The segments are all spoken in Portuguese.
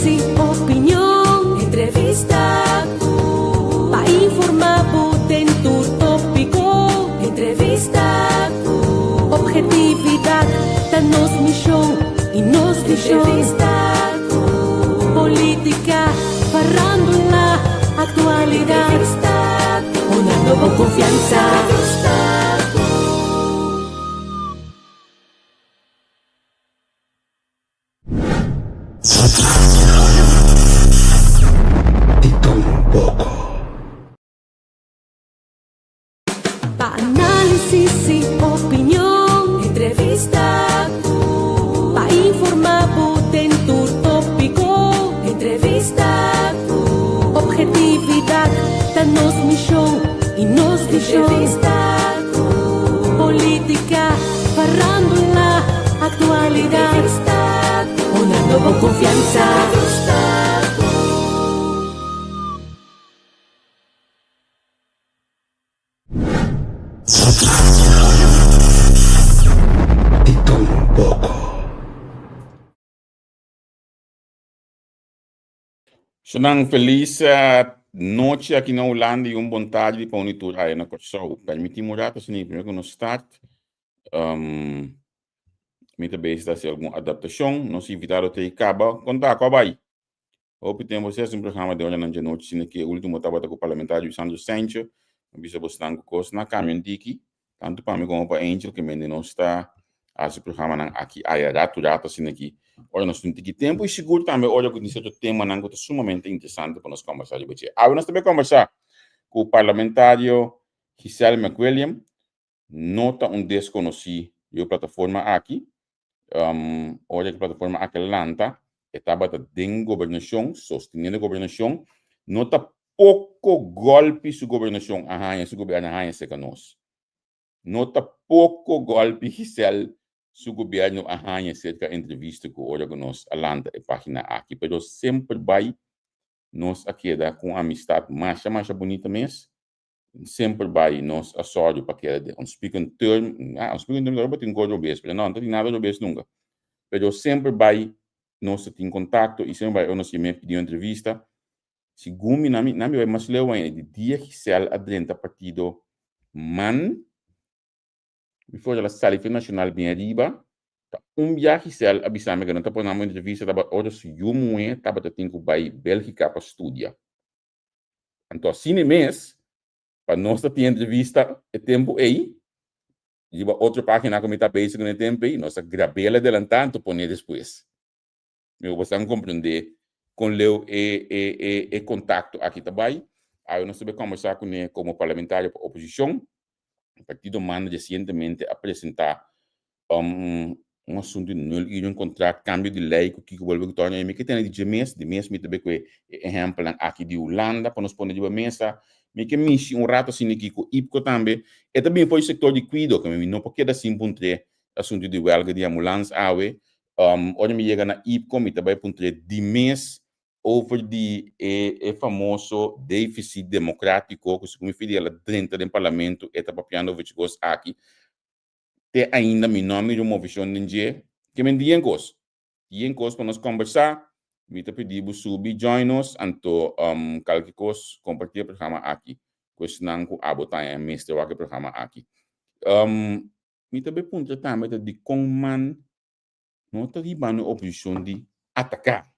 Análisis, opinión, entrevista. Pa' informar, tu tópico. Entrevista. Objetividad, danos misión y nos visión. Entrevista. Política, farándula, actualidad. Entrevista. Una nueva confianza. Entrevista. Y todo un poco. Pa' análisis y opinión, entrevista. Pa' informar, tu tópico. Entrevista. Objetividad, danos misión y nos visión. Entrevista. Política, farándula, actualidad. Entrevista. Una nueva confianza. Y todo un poco. Zolang feliz noite aqui na Holanda e bom tarde para unitur aí na Kosovo. Permitimos já assim primeiro no start. Me também está se alguma adaptação, nos invitaram até acaba. Conta com aí. Hope tem vocês um programa de hoje na noite sino que o último estava com o parlamentar Sandro Sancho, bisa bostang kos na caminho daqui, tanto para mim como para Angel que me não está a esse programa nan aqui aí rato sino aqui. Olha, nós temos tempo e seguro também, olha, que esse tema não é sumamente interessante para nós conversar de você. Agora nós também conversar com o parlamentário Giselle McWilliam, nota desconhecido de plataforma aqui, olha que plataforma Atlanta, estava em governação, sustentando a governação, nota pouco golpe su governação, su governo se conosco. Nota pouco golpe Giselle su governo cerca entrevista com olha que nós Atlanta e página aqui, pero sempre vai nós aqui com amistade mais bonita mesmo, sempre vai nós assório para que speaking term, speaking term não tem coisa obes, pero não tem nada obes nunca, pero sempre vai nós tem contato e sempre vai nós me pedir entrevista. Segundo na minha vai mais lewa de dia Giselle adrenta partido man before ela sali nacional bem arriba dia Giselle abisame que não tá por uma entrevista tava outros yumu tava tendo vai Bélgica para estudar. Então assim mês para nós ter entrevista é tempo aí e outra página como está basic no tempo aí nós gravela adelantando poner depois. Eu vou compreender com Leo e contato aqui também. Aí nós vamos conversar com ele como parlamentário para a oposição. O partido manda recentemente apresentar um assunto de um contrato, cambio de lei que o governo torna em que tem de mês me também com exemplo aqui de Holanda para nós poner de mesa, me que me rato assim aqui com IPCO também. E também foi o setor de cuidado que me não porque da simplesmente assunto de huelga de ambulância awe. Olha me chega na IPCO me também pontre de mês over de famoso déficit democrático que se como fidel dentro do parlamento eta papiando vichgos aqui te ainda me nome de uma visão de que me diem cos para nós conversar me te pedimos subir join us anto calquicos compartilhar o programa aqui questionando com abotar mestre o programa aqui me também pontre também de como não está ribando oposição de atacar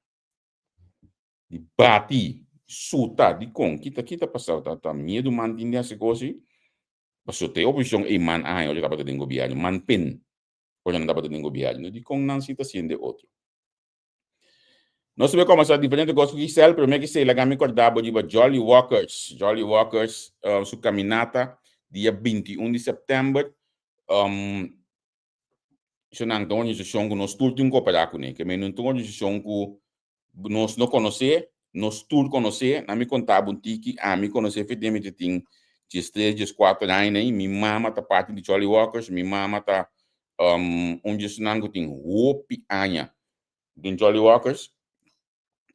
de bater, soltar, de com, kita passou, tá medo mantinha essa coisa, passou ter oposição e man, olha dapat ter governo, man pen, olha não dapat ter governo, de com não se está sendo outro. Nós vamos começar diferente coisa que Giselle, primeiro que sei, lá me acordava de Jolly Walkers, sua caminhata, dia 21 de setembro, se não tem organização que nós todos temos que cooperar com ele, que não tem organização que nós não conhecer, nós todos conhecer, na minha contava um tiki, me conhecer efetivamente tem 3, 4 anos, minha mama tá parte de Jolly Walkers, minha mama tá onde não tem roupa anha de Jolly Walkers,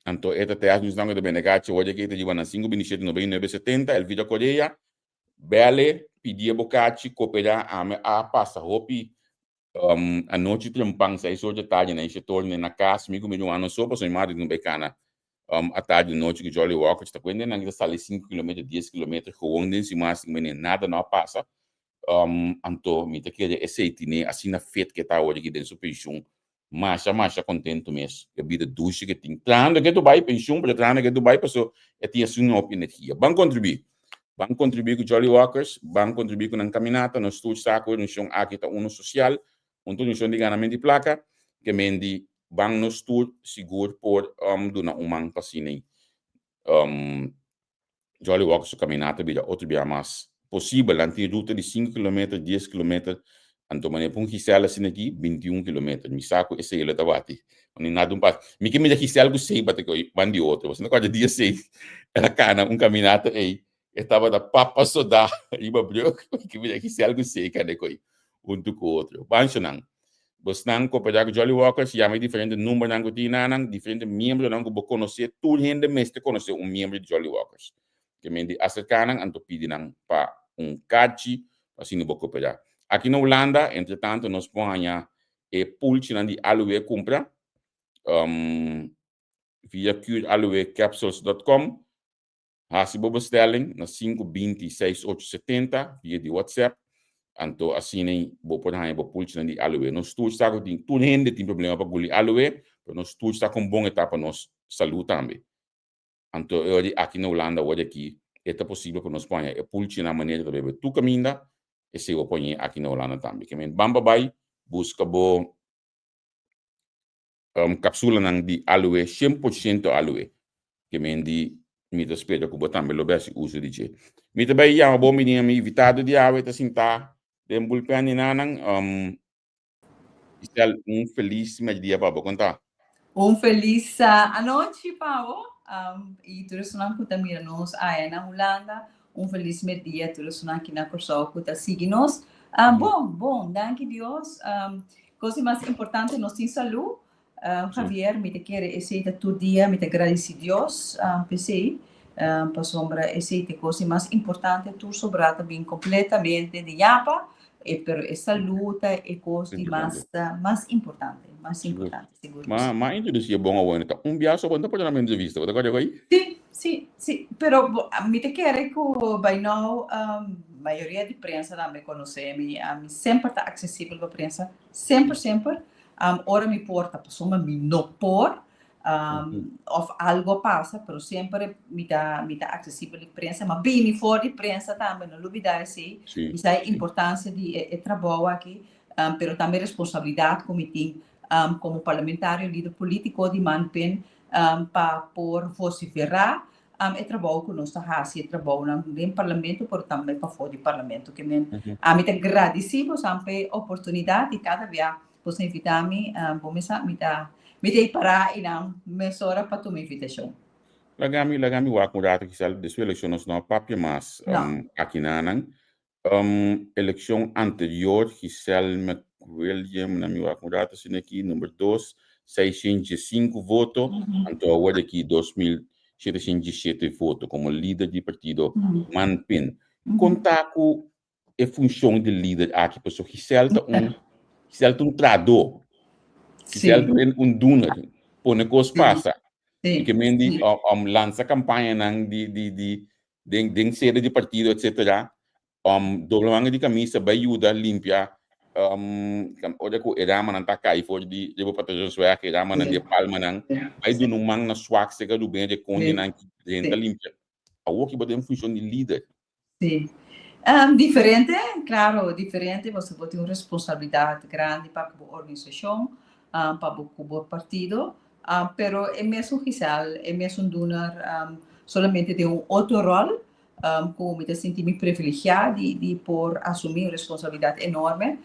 então esta terra nos não de benegate, hoje que está na 5 27 99 70, el vídeo Coreia, bele pedia bocate cooperar a passa roupa a noite tem pang 6 horas da tarde, né? Se torna na casa, comigo me um ano só, para o marido não becana. A tarde, noite, que Jolly Walker está quando não está ali 5 km, 10 km, com onde se mais, nada não passa. Anto, me te querer esse né? Assim na feita que está hoje aqui dentro do pension, mas contento mesmo. A vida ducha que tem. Trando que tu vai pension, para trando que tu vai, pessoa, é tinha sua energia. Vamos contribuir. Vamos contribuir com Jolly Walkers, vamos contribuir com a caminhata, nós todos saco, nós somos aqui tá uno social, nós somos de ganamento de placa, que mendi, vamos nós todos seguro por dona umang pasine. Jolly Walkers caminata bija outro dia mais possível, anti ruta de 5 km, 10 km, anto mane pun hisela assim aqui 21 km, mi saco esse ele tabati. Oni nada pas. Mi que me da hisela go sei bate ko bandi outro, você não pode dia sei. Ela cana caminata ei. Estava da papa soda, iba bro, que me da hisela go sei cadê coi. Unto com outro. Bancho não. Você não coopera com Jolly Walkers, chama diferente número não gotina não, diferente membro não go conhecer, tudo gente mestre conhecer membro de Jolly Walkers. Que me di acercaram anto pediram para cachi assim no boco pegar. Aqui na Holanda, entretanto, nós põe e pulse de aloe compra via curealoecapsules.com. Hasibo bestelling na 520-6870 via de WhatsApp. Anto assim nem bo põe bo pulse de aloe. Nós todos está com tudo gente tem problema para guli aloe, mas nós todos está com bom etapa nós saúde também. Anto aqui na Holanda hoje aqui é possível para nós pôr a pulse na maneira de beber tu caminha e se eu põe aqui na Holanda também. Que men bamba vai busca bo cápsula nang di aloe 100% aloe. Que men di mi te spero que botar me lo besi uso di je. Mi te bai ya bo mi mi invitado di ave te sinta dem bulpen nanang estel feliz dia para contar. Feliz noite, Paulo. E todos nós que também nos aí na Holanda, feliz dia todos nós aqui na Corso que tá seguindo-nos. Bom, danke Deus. Coisa mais importante nós tem saúde. Javier, me te quer esse todo dia, me te agradece Deus, pensei, para sombra esse coisa mais importante tu sobrar também completamente de yapa. Pero essa luta é coisa mais importante, seguro. Mas introduzir bom ao ano, biaso bom para a entrevista, você pode aí? Sim, pero me te quer que by now maioria de prensa não me conhece, me sempre está acessível para prensa, sempre, ora me porta, pessoa me não por, of algo passa, pero sempre me dá acessível de prensa, mas bem fora de prensa também, não olvidar assim, isso é a importância de trabalho aqui, pero também responsabilidade como tem como parlamentário, líder político de manpen para por vociferar é trabalho que nós está fazendo, trabalho no parlamento, pero também para fora do parlamento, que me agradecemos sempre a oportunidade de cada vez você invitar-me, me dei parar e não me sora para tua invitação. Lagami wa kurata kisal desu eleições no papel mas aqui na eleição anterior kisal William na mi wa kurata sine aqui número 2 605 votos então agora aqui 2707 votos como líder de partido Manpin. Contar com a função de líder aqui pessoa kisal trador. Se doner, pone coisa passa. E que mendi lança campanha nang de sede de partido, etc. Doblamanga de camisa, baiuda, limpia. Olha que era manan takai for de proteger sua que era manan de palma nang. Vai do numang na swak se do bem de conde nang gente limpia. A o que pode função de líder. Sim. Diferente, claro, diferente. Você pode ter uma responsabilidade grande para a organização. Para o partido, pero é mesmo é mesmo donar solamente de outro rol, como me sinto me privilegiado de por assumir responsabilidade enorme,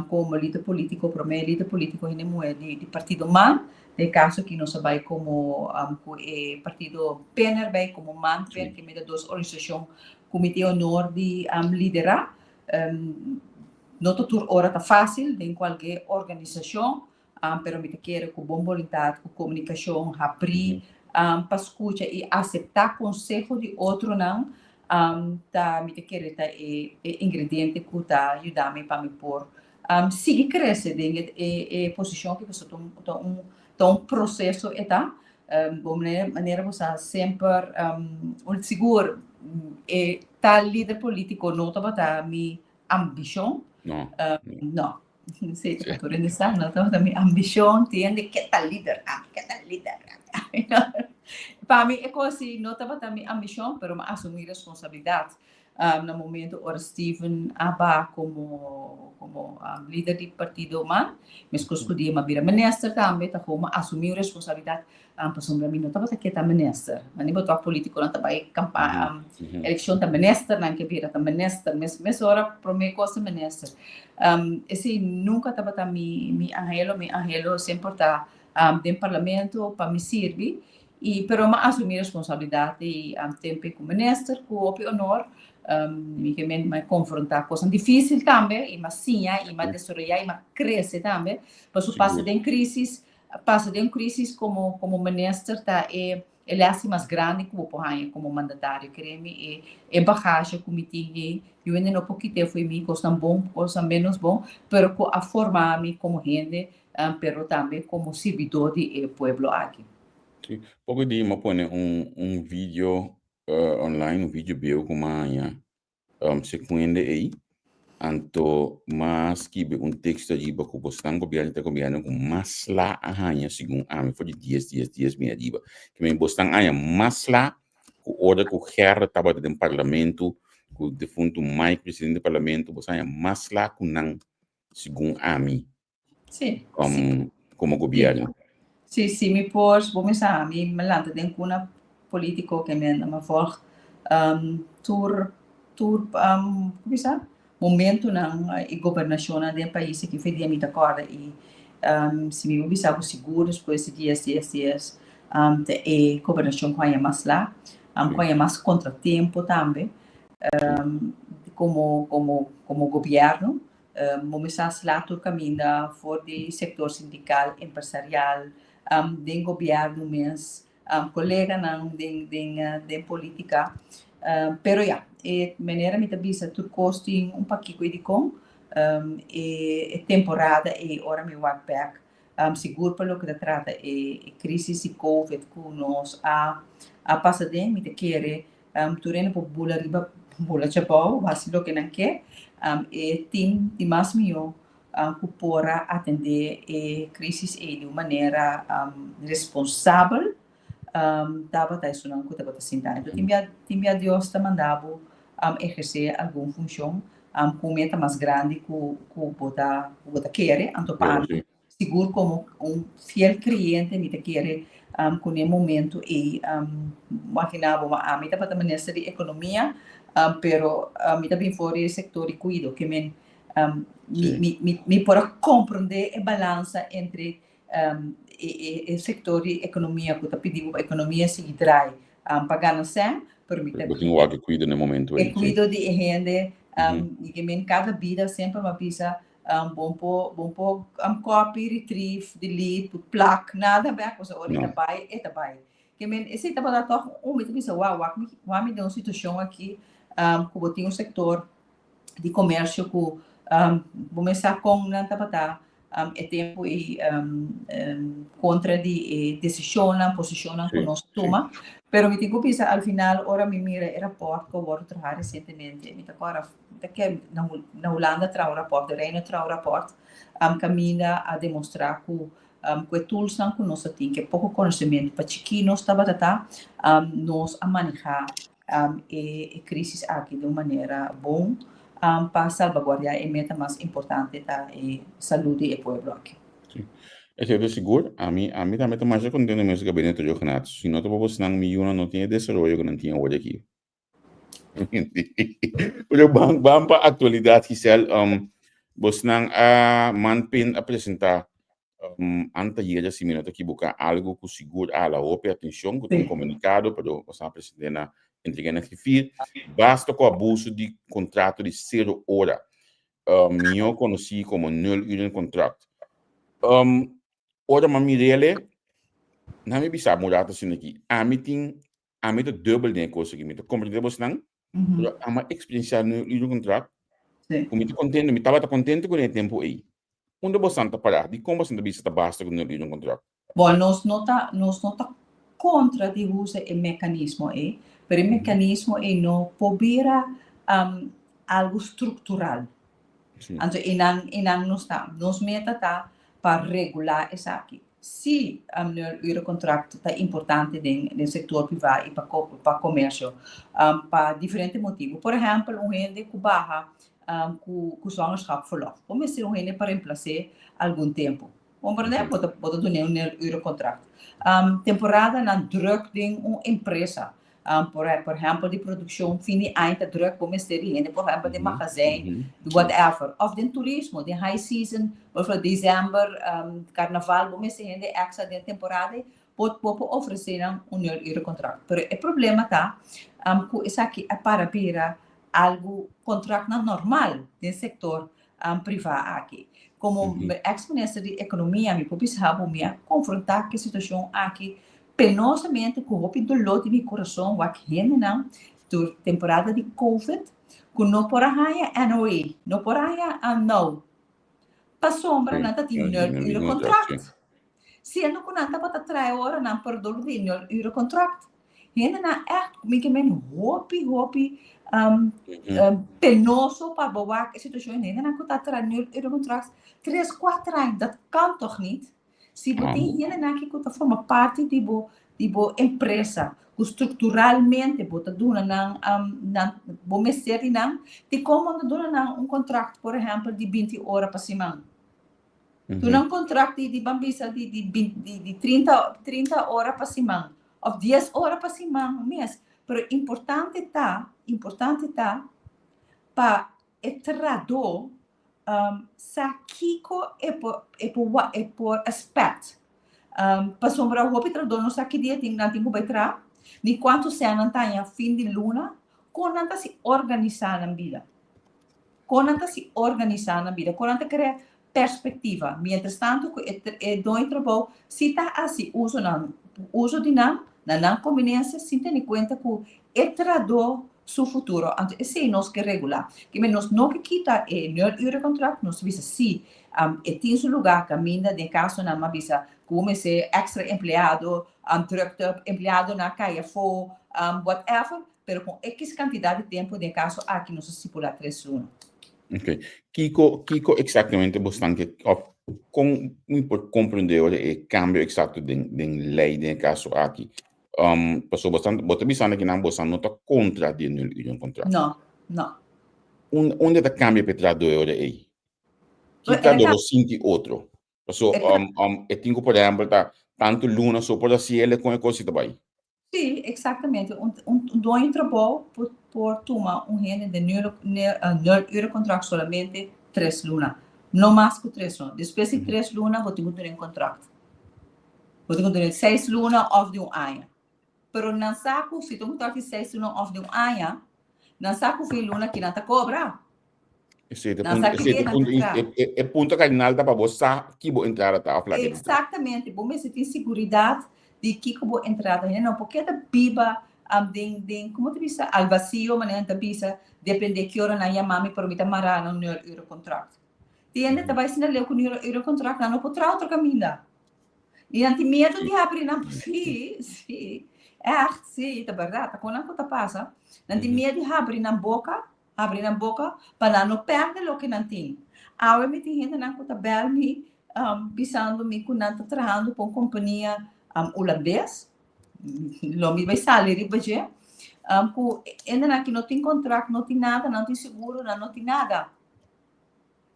como líder político, para mim líder político de partido MAN, de caso que não sabe como partido PNR, como MAN, que me dá duas organizações que me tem honor de liderar, não toda hora está fácil de qualquer organização, pero me quero com boa vontade, com comunicação, abrir, para escutar e aceitar conselho de outro não, tá me quero tá ingrediente que tá ajudar me para me pôr sigue crescendo em posição que você tem um processo eta de maneira você sempre seguro tal líder político não está minha ambição No. não sei se tu entende não está minha ambição tem que tal líder para mim é assim não está minha ambição pero assumir responsabilidade no momento o Steven Abba como líder do partido man mas que escolhi uma vira minister também tá como assumir responsabilidade para sombra mim não estava que tá minister mas nem botar político não estava campanha eleição tá minister não que vira tá minister mas ora para mim coisa minister esse nunca estava tá mi angelo sempre tá dentro parlamento para me servir e pero assumir responsabilidade e tempo como minister com o honor que me confrontar coisas difíceis também, e mas sim, e mas desarrollar, e mas crescer também, mas o passa de crise como ministro tá ele é assim mais grande que o porranha como mandatário, creme e bagagem como tinha, eu ainda não pouquinho foi mim coisa bom, coisa menos bom, pero a formar me como gente, pero também como servidor do povo aqui. Sim, pouco dia me põe vídeo online, vídeo bio com uma sequência aí, anto mas que texto de baku postang gobiano com masla ahanya segundo a me foi de dias minha diba que me postang aya masla com order com herra taba do parlamento com defunto Mike presidente do parlamento bostanga masla com nang segundo a mim Sim. como governo. Sim, me pôs, vou pensar, me lanta tem uma político que me anda for como bisa momento na governação do país que foi de mim acorda e se me bisa seguros por esses dias de governação com a mais lá com a mais contratempo também como governo vamos lá todo caminho for de setor sindical empresarial de governo mesmo colega não de política pero maneira me tabisa tu costing pouquinho de com temporada e ora me walk back seguro pelo que trata crise de covid que nós a passa de me te querer tu rena por bula riba bula chapau vasilo que não quer tim de mais mio que pora atender crises de uma maneira responsável dava tá isso não que estava sentado então tinha Deus te mandava exercer alguma função com meta mais grande que botar querer então para seguro como fiel cliente me te querer com o momento e imaginava a mim estava também nessa de economia pero mim também fora o setor de cuido que me para compreender a balança entre o setor de economia que está pedindo a economia se trai pagando sem permite que cuida no momento e cuido de gente e que cada vida sempre uma pisa bom copy retrieve delete plaque nada bem coisa ora tá vai que esse tá para tocar me pisa me deu uma situação aqui como tem um setor de comércio que começar com não tá é tempo e contra de decisão posicionam que nós toma pero me tenho que pensar al final ora me mira o rapport que eu vou trabalhar recentemente me tá agora que na Holanda trau um rapport de Reino trau um rapport caminha a demonstrar que tools que nós temos que pouco conhecimento para chiquinos estava nós a manejar crises aqui de uma maneira bom para salvaguardar a meta mais importante da saúde do povo aqui. Esse é seguro. A mim também está mais contente no meu gabinete de jornada. Se não estou postando milhões, não tinha desenvolvimento que não tinha hoje aqui. Olha, vamos para a atualidade que sel você não manpin apresentar antes de esse minuto aqui buscar algo que seguro a la OPE atenção que tem comunicado para você apresentar na entrega que fiz basta com abuso de contrato de 0 hora eu conheci como 0 uur contrato ora mamirele na me bisa mudar assim aqui a mim tem double de coisa que me compreende você não a uma experiência 0 uur contrato Sim. Como me estava contente com o tempo aí. Onde você está parar? De como você está basta com o contrato? Bom, nós não tá contra de uso o mecanismo aí, mas o mecanismo aí não pobira algo estrutural. Sim. Então, inang não está, nos meta tá para regular isso aqui. Se o contrato está importante no setor privado e para comércio, para diferentes motivos. Por exemplo, gente que barra com zwangerschap verlof. Como se gente para reemplaçar algum tempo. Om exemplo, pode doen um Eurocontract. Temporada na druk ding uma empresa. Por exemplo, de produção fim de ano, druk como gente, por exemplo, de magazijn, whatever. Of de turismo, de high season, bijvoorbeeld december, carnaval, como gente extra de temporada, pode oferecer Eurocontract. Pero o problema tá, isso aqui é para algo contrato normal do setor privado aqui. Como ex-ministro de Economia, me precisava me confrontar com a situação aqui, penosamente, com o dolor de meu coração, o que rende não, durante a temporada de Covid, que não por aí NOE, não por aí não. Para sombra, não tinha o contrato. Se não conta para trazer hora, não por dolor de o contrato. Rende não é como men hopi penoso para boar a situação ainda não está trazendo o contrato 3, 4 anos, dat kan toch niet? Se você tem aqui que forma parte de boa empresa, que estruturalmente você dona na bom mestre não, de como dona contrato, por exemplo, de 20 horas para semana. Tu não contrato de bambisa de 30 horas para semana, ou 10 horas para semana mês. Pero importante tá para o tradutor saquiko é por aspecto. Para sombra o tradutor não sabe que dia tem não tem que tra, nem quanto se não tem fim de luna, quando não se organizar na vida. Quando não se organizar na vida, quando não cria perspectiva. Mientras tanto, é dois trabalho, se está assim, uso de na conveniência, sem ter em conta que o tradutor seu futuro. Então, esse é nós que regular. Que nós não que quita o Eurocontract, nós visa se tem seu lugar, caminha de caso na visa como se extra empregado, empregado na caia for, whatever, pero com X quantidade de tempo de caso aqui nós estipular 3 lunas. Ok. Kiko exatamente bastante com por compreender o cambio exato de lei de caso aqui. Passou bastante, você pensando que não você não está contra de um contrato. Não. Onde está cambio para tradutor aí? Que tradutor sinti outro. Passou eu tenho por exemplo tá tanto luna só por assim ele com a coisa também. Sim, exatamente. Dois trabalho por tomar rende de Eurocontract solamente 3 lunas. Não mais que 3 lunas. Depois de 3 lunas, você tem que ter um contrato. Você tem que ter 6 lunas ou de ano. Pero não sabe se tem que ter 6 lunas ou de ano, não sabe se luna que não está cobra. É ponto cardinal para você que vou entrar a falar. Exatamente. Bom, se tem segurança de que vou entrar, não porque da biba como te diz, al vacío, maneira te diz, depende que hora na mami permita marar no Eurocontract. Tiende te vai ensinar leu com o Eurocontract, não pode outra caminho. E não tem medo de abrir não, sim. Sim, é verdade, quando a coisa passa, não tem medo de abrir na boca para não perder o que não tem. Agora me tem gente na coisa bela me pensando me que não está trabalhando com companhia holandês, lo me vai sair de budget, ainda aqui não tem contrato, não tem nada, não tem seguro, não tem nada.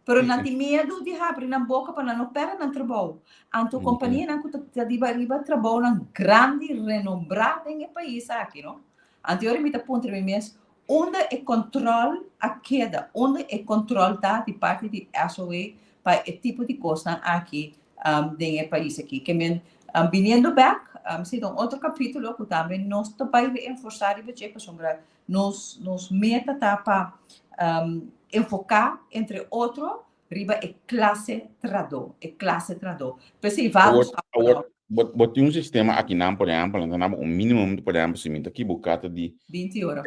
Pero não tem medo de abrir na boca para não perder no trabalho. Então, a companhia não está de trabalho na grande, renombrada em país aqui, não? Então, eu me aponto para mim, onde é controle a queda, onde é controle da de parte de SOE para esse tipo de coisa aqui no país aqui. Que me vindo back, se tem outro capítulo que também nós também reforçar e ver que nos meta para enfocar entre outro riba é classe trador. Pensei vários. Bote um sistema aqui não, por exemplo, não mínimo, por exemplo, se me aqui bocata de 20 horas.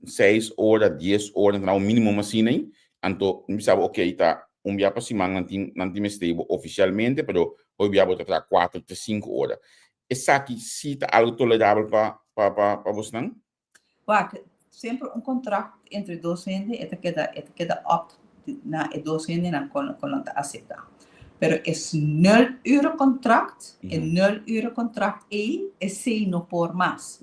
6 horas, 10 horas, não mínimo assim, né? Anto, mi sabe, ok, tá, dia para semana não tem stable oficialmente, pero hoy dia vou tratar 4 a 5 horas. Essa aqui sim tá algo tolerável para você, não? Wak, sempre um contrato entre docente e queda opt na docente na con aceita. Pero es 0 euro contract, e 0 euro contract e se não por mais.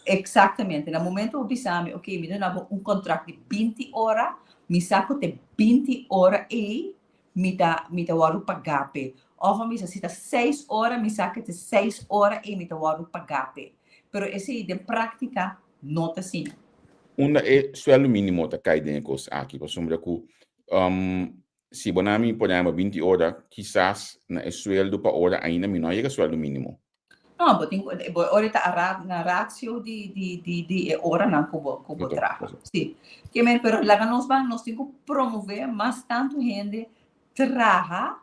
Exatamente. No momento o bisame, ok, me dá um contrato de 20 horas, me saco de 20 horas e me dá waru pagape. Of me sa 6 horas, me saca de 6 horas e me dá waru pagape. Pero esse de prática não tá assim. Sueldo mínimo tá cai dentro aqui, por sombra que se bonami podemos 20 horas, quizás na sueldo para hora ainda menor é sueldo mínimo. Não, ahorita na ratio de hora não cubo trabalho. Sim. Que men, pero lá nós temos que promover mais tanto gente trabalha,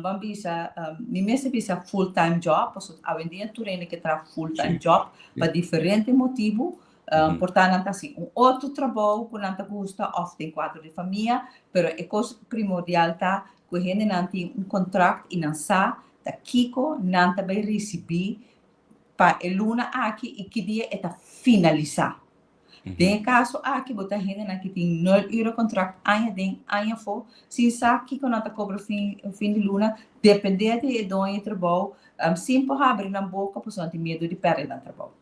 vamos bisa, ni mesmo bisa full time job, porque hoje em dia tu que trabalha full time job para diferente motivo. Portanto, assim, outro trabalho que não custa, ou tem quadro de família, pero é coisa primordial tá que a gente não tem contrato e não sabe da Kiko não vai receber para a luna aqui e que dia é finalizar. Tem caso aqui botar gente na que tem 0 euro contrato ainda for se sabe que não tá cobra fim de luna dependendo de onde trabalho sempre abre na boca por não ter medo de perder no trabalho.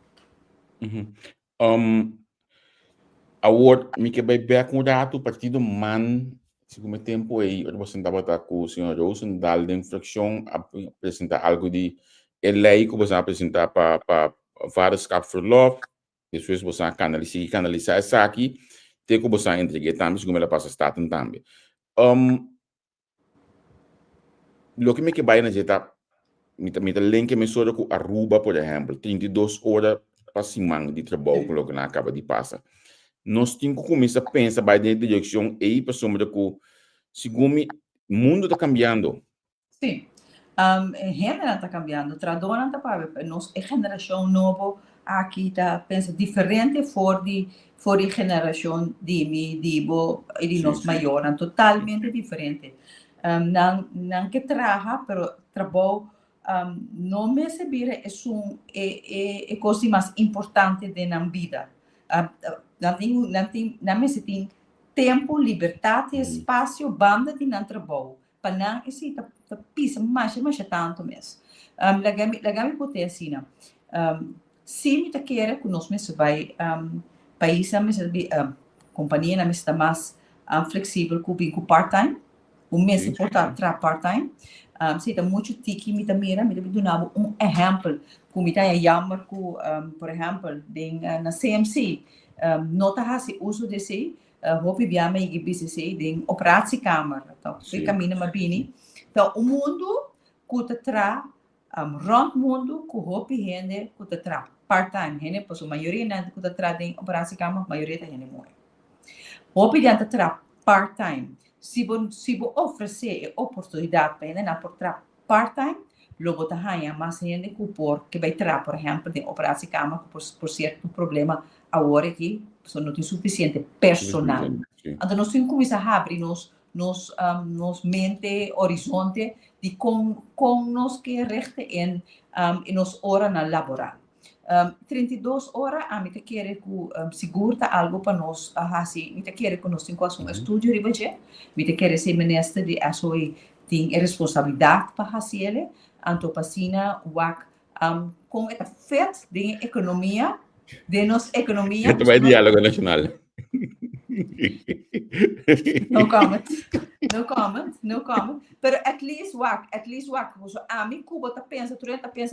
Award me que vai ver com o dato partido man segundo tempo aí eu vou sentar para com o senhor Rosen dar de infração apresentar algo de lei que você apresentar para Vaderskap for Love depois você canalizar essa aqui tem que você entregar também segundo ela passa status também lo que me que vai na jeta me link me só com Aruba por exemplo 32 horas para semana de trabalho que logo não acaba de passar nós temos que começar a pensar vai dentro da direção aí para sombra que segundo o mundo está cambiando. Sim, a gente não está cambiando, traduz não está para nós a geração nova aqui está pensa diferente for de geração de nós maior, totalmente diferente. Não que trabalha, pero trabalho não me se vira é coisa mais importante da vida. Não me se tem tempo, liberdade, espaço, banda de não trabalho. Para não esse tá pisa mais tanto mesmo. Lagami pode assim, se me tá querer que nós mesmo vai país companhia não está mais flexível com part-time, mês importa part-time. Se tá muito tiki me tá mira me dá exemplo como tá jammer com por exemplo na CMC nota hasi uso desse hopi biame e BCC de operatiekamer então fica mina mabini então o mundo que tra rond mundo que hopi gente que tra part-time gente pois a maioria não que tra de operatiekamer a maioria da gente morre hopi de tra part-time se você oferecer oportunidade para ele por tra part-time logo tá ganha mais gente que vai tra por exemplo de operatiekamer por certo problema agora aqui não tem suficiente personal. Então nós temos que começar a abrir nos mente horizonte de com nós que rechte em nos hora na laboral. 32 horas a mim te quer que segura algo para nós assim, me te quer que nós temos um estúdio de budget, me te quer ser ministro de ações tem responsabilidade para fazer, então passina com esta fé de economia de nossa economia. Este vai diálogo nacional. No comment. Pero at least wak. So a mim Cuba tá pensa,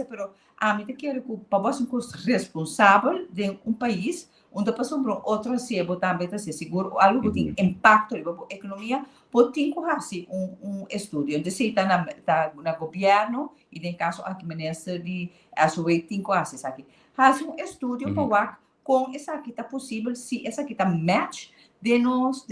pero a mim te quero que para você responsável de país onde passou por outro sebo também tá seguro algo que tem impacto na economia, pode ter assim estudo. Então se tá na governo e tem caso aqui ministro de ações tem coisas aqui. Faz estudo para com essa aqui tá possível se essa aqui tá match de nossa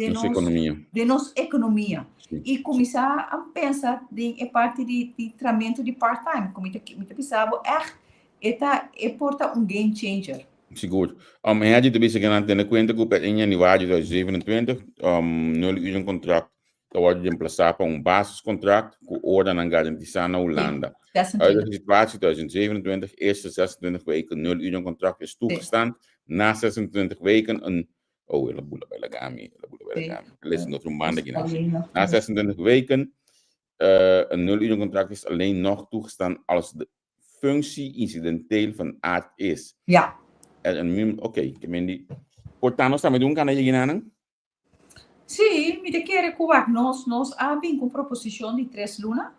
economia e começar a pensar em parte de tratamento de part-time como me pensava é porta game changer Seguro. En had je de bezig aan de kwente groep in januari 2027, 0 uur een contract. Dan word je geplaatst op een basiscontract, com orde aan garantie naar Hollanda. Uit de situatie 2027, eerste 26 weken 0 uur een contract is toegestaan. Na 26 weken een... Oh, la boela bij la gami. Lees nog een maand. Na 26 weken een 0 uur contract is alleen nog toegestaan als de functie incidenteel van aard is. Ja. Ok, que mendi. Portanto, está me dando um canal de guinana? Sim, me quer que nós abrimos com proposição de 3 lunas,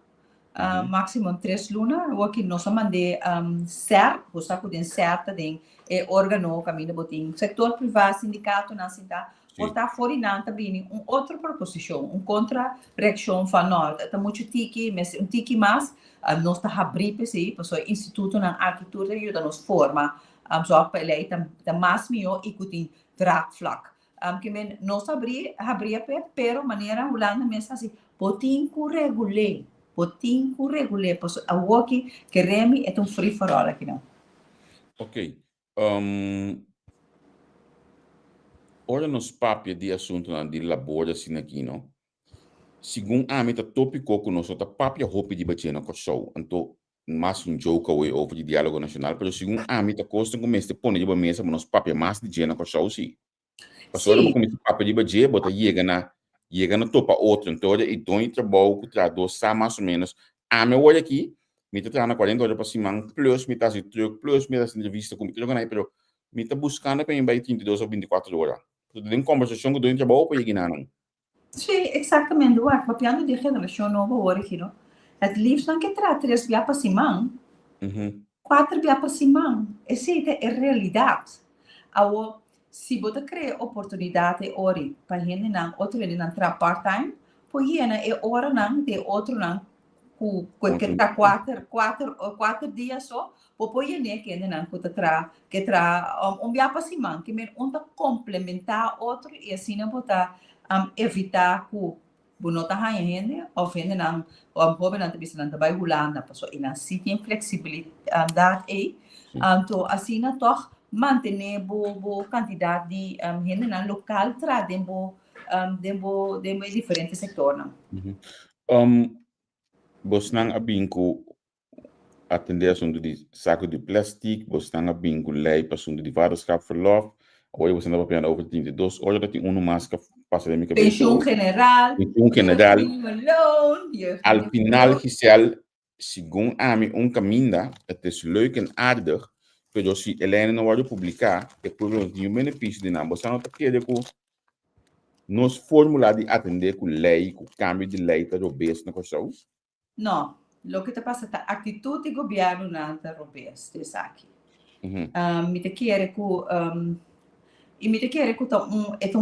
máximo 3 lunas, o que nós mandei certo, o saco de certa de órgão, caminho botim, setor privado, sindicato, na cidade, portar fora não também outra proposição, contra-reação para nós, tá muito tiki, mas tiki mais, nós tá abrindo sim, para o instituto na arquitetura e da nos forma, só para ele tá mais melhor e que draagvlak. Que men nós abrir pero maneira Holanda mesmo assim, botin com regular, pois a walkie que remi é free for all aqui não. Ok. Ora nos papel de assunto na de labora assim aqui, não? Segundo a meta tópico que nós outra papel roupa de bater na show, então mais joke away over de diálogo nacional, pero segundo a meta costa como este põe de mesa mas papel mais de dia na show sim. Passou a começar papel de bater, bota chega na topa outro, então e dois trabalho que traduz mais ou menos. A meu olho aqui, me tá na 40 horas para cima, plus me tá se truque, plus me tá se entrevista com me troca aí, pero me tá buscando para em 32 ou 24 horas. Tem conversação com dois trabalho para chegar não. Sim, exatamente. O papiando de geração nova agora aqui, não? Het liefst não que traz 3 via para cima, 4 via para cima. Essa é a realidade. Se você cria oportunidade ori para gente não outro gente não trabalha part-time, pois é hora não de outro não que está 4 dias só, pois que não que via para cima, que me complementar outro e assim não botar evitar que não tá a gente ou gente não ou pobre não também não vai Holanda, pessoa e não se tem flexibilidade aí, então assim não toch manter bo quantidade de gente na local tra dembo diferentes sectores. Bosnang abinco atender assunto de saco de plástico, bosnang abinco lei para assunto de vaderschapsverlof. Hoje você não vai pegar over 32 horas dat die uno maska passa de minha pensioen general. Al final gisel segundo a mim caminho, het is leuk en aardig. Pero se Helena não vai publicar, depois nós temos benefício de nada. Você não está querendo que nos formular de atender com lei, com cambio de lei, está robês na questão? Não, o que está passando, a atitude do governo não está robês, isso aqui. Me te quer que é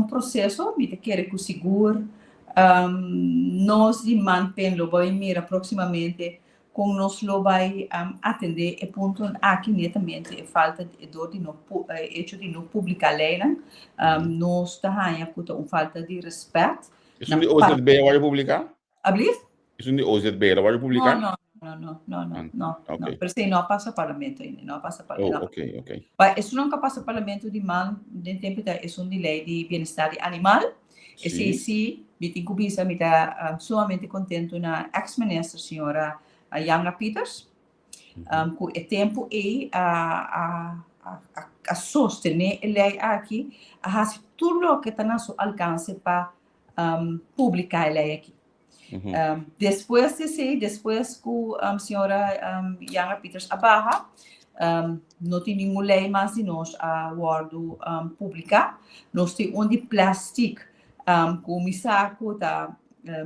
processo, me te quer que seguro, nós de manter, vai mirar proximamente com nós lo vai atender e ponto aqui netamente falta de dor de não hecho de não publicar lei nós está com falta de respeito. Isso de OZB vai publicar? Abrir? Isso de OZB vai publicar? Não. Okay. Pero se não passa parlamento ainda, não passa parlamento. Ok. Mas isso nunca passa parlamento de mal de tempo da é de lei de bem-estar animal. Esse sim, me tem que me tá sumamente contente na ex-ministra senhora Jana Pieters, com o tempo e a sostener lei aqui, a fazer tudo o que está no seu alcance para publicar a lei aqui. Depois que a senhora Jana Pieters abarra, não tem nenhuma lei mais de nós a guardo publicar. Nós temos de plástico, com o saco da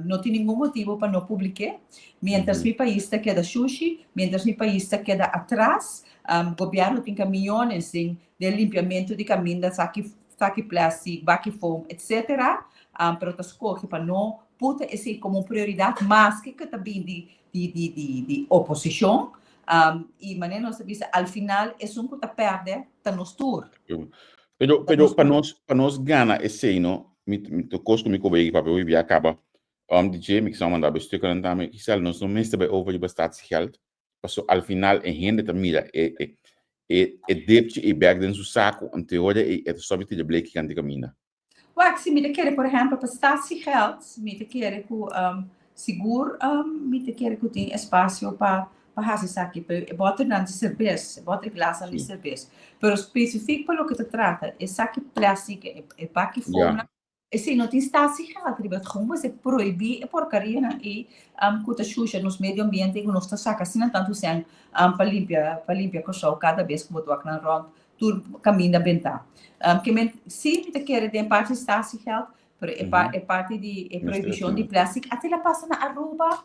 não tem nenhum motivo para não publicar. Mientras mi país está queda sushi, mientras mi país está queda atrás, o governo tem caminhões de limpiamento de caminhos, saque plástico, baque-foam, etc. Para outras coisas, para não puta esse como prioridade, mas que também de oposição. E maneira nós sabemos, ao final, é um que perde, está nos tour. Pero para nós ganhar esse, não? Me custa me comer para eu ir acaba. DJ, ik zou mandar bestukken en daarmee ik zal nog meeste bij over je bestaatsgeld. Pas al final en hende te mira depte e bag dentro do saco, em teoria, é só que de blake que ande camina. Wat se me quer, por exemplo, para statiegeld, me quer que seguro, me quer que tem espaço para fazer isso aqui, bota na de cerveja, bota glaça de cerveja. Pero específico para o que se trata, é saque plástico, é para que forma, e se não tem statiegeld, riba, como você proibir a porcaria e cuta xuxa nos meio ambiente que nós está saca assim tanto assim, para limpar com sol cada vez que botou aqui na ronda, tudo caminho da bentar. Que sim, te quer tem parte statiegeld, é parte de proibição de plástico, até ela passa na Aruba,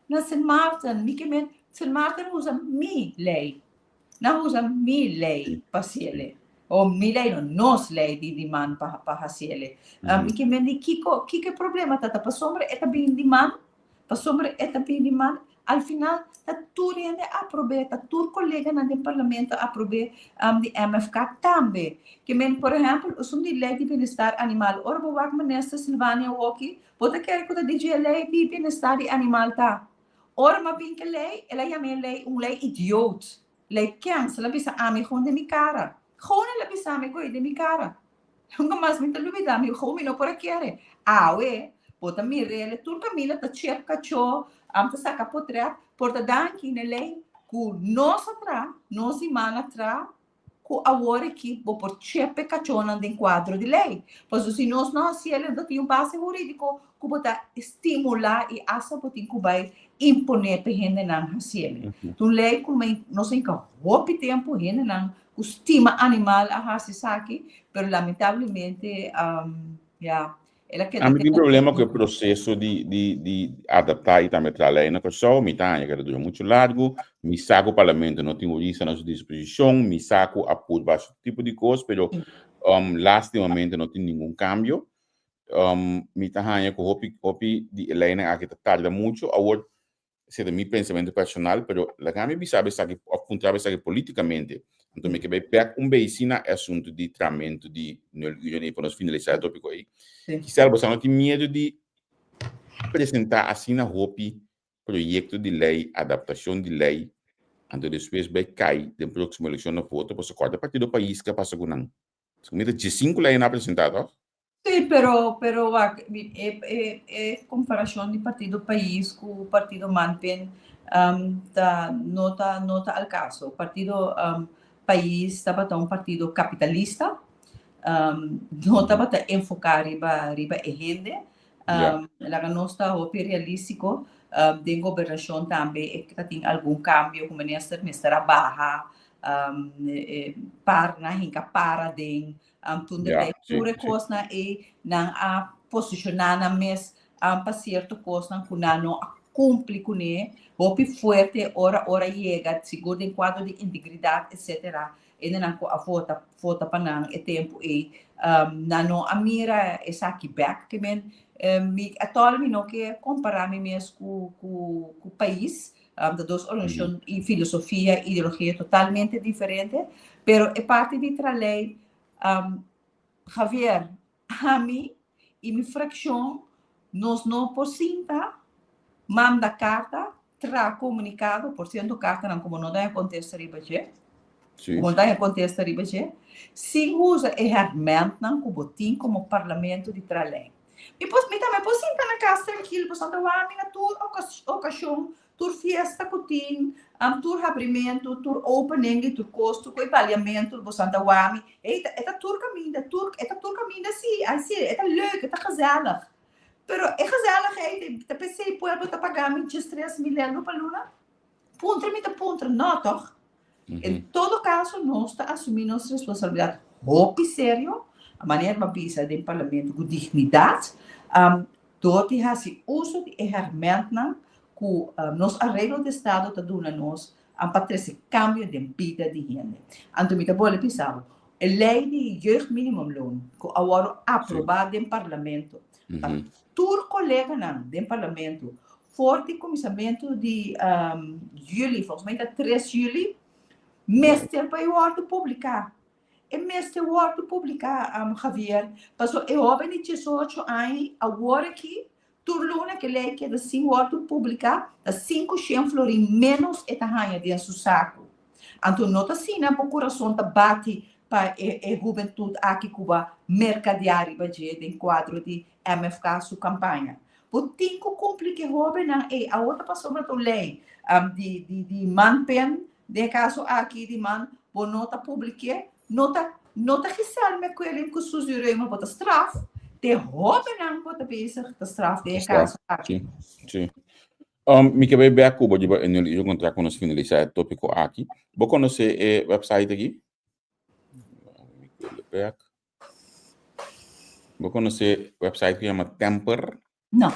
na Sint Maarten, Sint Maarten usa lei, não usa lei para ser ou lei não, nós lei de demand para ser lei. Que men de que problema tá para sombra é bem demand, para sombra é bem demand. Al final, tá tudo ainda aprove, tá tudo colega no parlamento aprove de MFK também. Que men, por exemplo, o som de lei de bem-estar animal. Ora, vou ver ministra Silvânia Walkie, pode querer que a lei de bem-estar de animal tá. Ora, mas bem que lei, ela chama lei lei idiota. Lei cancela, ela bisa ame com de minha cara. Gewoon ela bisa ame com de minha cara. Nunca mais me talvez me como não por querer. Ué, pode me rele, tudo Camila tá cheio cachorro. Am saca potreat porta danki ne lei ku nossa tra nossa imana tra ku agora que vou por chepe cachona de quadro de lei pois se nós não se ele não tem base jurídico que botar estimular e essa botin que vai imponer para gente não assim então lei como não sei que roupa tempo gente não estima animal a se saque pero lamentavelmente A mim tem problema com o processo de adaptar e também trazer aí na questão, me tá, que dura muito largo, me saco o parlamento, não tem origem na sua disposição, me saco apoio para esse tipo de coisa, mas lastimamente não tem nenhum cambio. Me tá, que hopi de Helena aqui tarda muito, agora, se é meu pensamento personal, mas a mim sabe que apontar que politicamente, então me que vai pegar beicina assunto de tratamento de não para nós finalizar o tópico aí. Que serve você não tem medo de apresentar assim na ROPI projeto de lei, adaptação de lei, então depois vai cair na próxima eleição na voto, você corta a partir do país que passa com não. Comida de 5 leis apresentadas. Sim, pero comparação de partido país com o partido Manpen nota al caso. O partido país estava um partido capitalista, não estava a enfocar riba a gente, ela não está realístico, de governação também, que tem algum cambio, como ministra barra, para de tudo pura coisa e não a posicionar na mesa para certo coisa que não cumpre com ele, hopi forte hora chega, seguro em quadro de integridade, etc. E não a vota para não é tempo e não a mira essa aqui back que me atualmente não que comparar me mesmo com o país, de duas organizações e filosofia, ideologia totalmente diferente, pero é parte de trazer Javier, a mim e minha fração nós não possibilita manda carta, tra comunicado, por cento carta não como não dá contexto ribaje, como dá contexto ribaje, se usa ferramenta não como botim como parlamento de tralém. E depois me também possibilita na casa tranquilo, pois não dá a minha tour ocasião, tour fiesta cotim, tour abrimento, tour opening, tour custo, com avaliamento, pois não dá a mim, eta tour caminho, eta tour caminho assim, eta leuk, eta gezellig. Pero é gezelligheid, de PC pueblo está pagando 3 mil euros para Luna. Pontra, não, toch? Em todo caso, nós está assumindo nossa responsabilidade. Hope sério, a maneira como pisa do parlamento com dignidade, dote esse uso de ferramenta que nos arreglo de Estado está dando a nós para ter esse cambio de vida de gente. Então, me está bom pensar, a lei de jeugdminimumloon, que agora aprovada no parlamento, tour colega do parlamento, forte começamento de julho, volgens mij dat 3 juli, mestre para o ordo publicar. E mestre o ordo publicar, Javier, passou eu houve 18 anos, agora que turluna que lei que da 5 ordo publicar, da 5 florim menos e tahanha de su saco. Então, nota assim, né, o coração tá bate para a juventude aqui Cuba mercadear em quadro de MFK sua campanha. Por tem que cumprir que houve na a outra passou para lei de manpen de caso aqui de man por nota pública nota que salme com ele que sugeriu uma bota straf de houve na bota bezig de straf de caso aqui. Sim. Me que vai a Cuba de eu encontrar com nós finalizar o tópico aqui. Vou conhecer o website aqui. Vou conhecer o website que chama Temper. Não.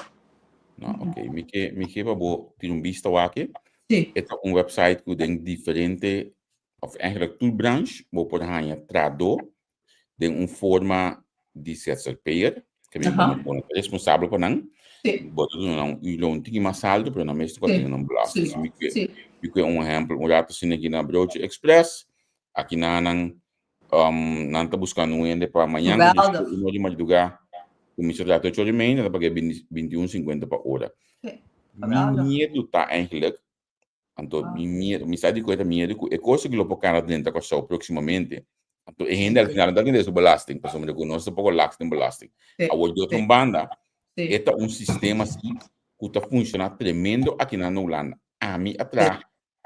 Não, ok. Me que vou ter vista aqui. Sim. É website que tem diferente, of eigenlijk toolbranche, vou por ganhar trado, tem forma de ZZP'er, que é responsável por não. Boto não o tem mais saldo, para não mesmo tem não belasting. Me que exemplo, um rato assim aqui na Broche Express, aqui na não tá buscando ende para amanhã, não de madrugada. O misturado de main, dat pakai 21,50 per hora. Medo tá eigenlijk, então me sai de coisa medo, é coisa que lo pocana dentro da coisa proximamente. Então é ainda al final da que belasting, para somos de conosco pouco lax tem belasting. A outra outra banda, é sistema assim que tá funciona tremendo aqui na Holanda. A mim atrás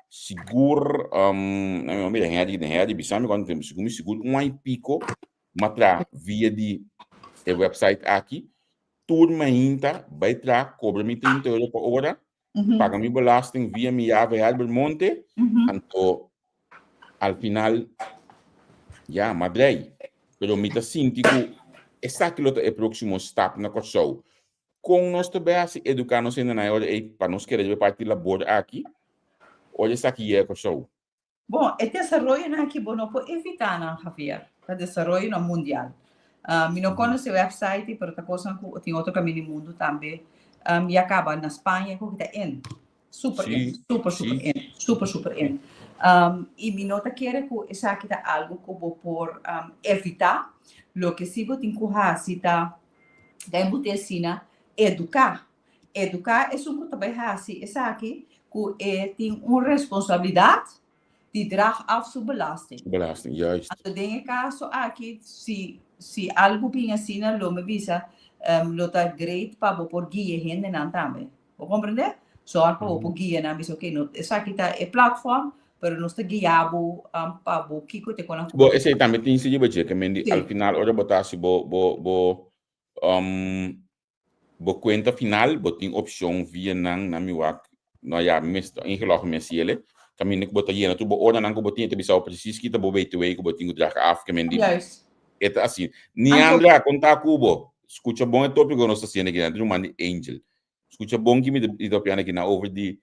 seguro, não me rende, bisame quando temos seguro pico, matra via de website aqui, turma ainda vai trazer, cobra-me 30 euros por hora, paga-me belasting via minha ave Albert Monte, então, ao final, já, madrei. Pero me tá sentindo que essa aquilo é o próximo step na coisa. Com nós também, assim, educar-nos ainda na hora, para nós querer partir da borda aqui, olha essa aqui é a coisa. Bom, o desenvolvimento aqui, bom, não pode evitar, não, Javier, o desenvolvimento mundial. Não conheço o website, mas tem outro caminho no mundo também. E acaba na Espanha, que está in. Super in. E me nota que era que essa aqui está algo que vou por evitar. Lo que sigo tem que fazer, está educar. Educar é um que também faz essa aqui, que tem uma responsabilidade de draag af sua belasting. Belasting, juist. Então, em caso aqui, se algo bem assim, lo me visa, lo tá great para por guia gente não também. Vou compreender? Só para por guia não, mas ok, não, essa aqui tá é plataforma, pero não está guiado para o que te conecta. Bom, esse também tem se dizer que ao final ora botar se bo conta final, botin opção via na miwak, no ja mesto ingelogd met ciele. Kami nik botar hier naartoe beoordelen aan botin te bisa precies kita bo beter week botin dragen af que mendi. Juist. É assim. Niandra conta cubo. Escuta bom é tópico nossa cena aqui dentro, mandi Angel. Escuta bom que me do piano aqui na over the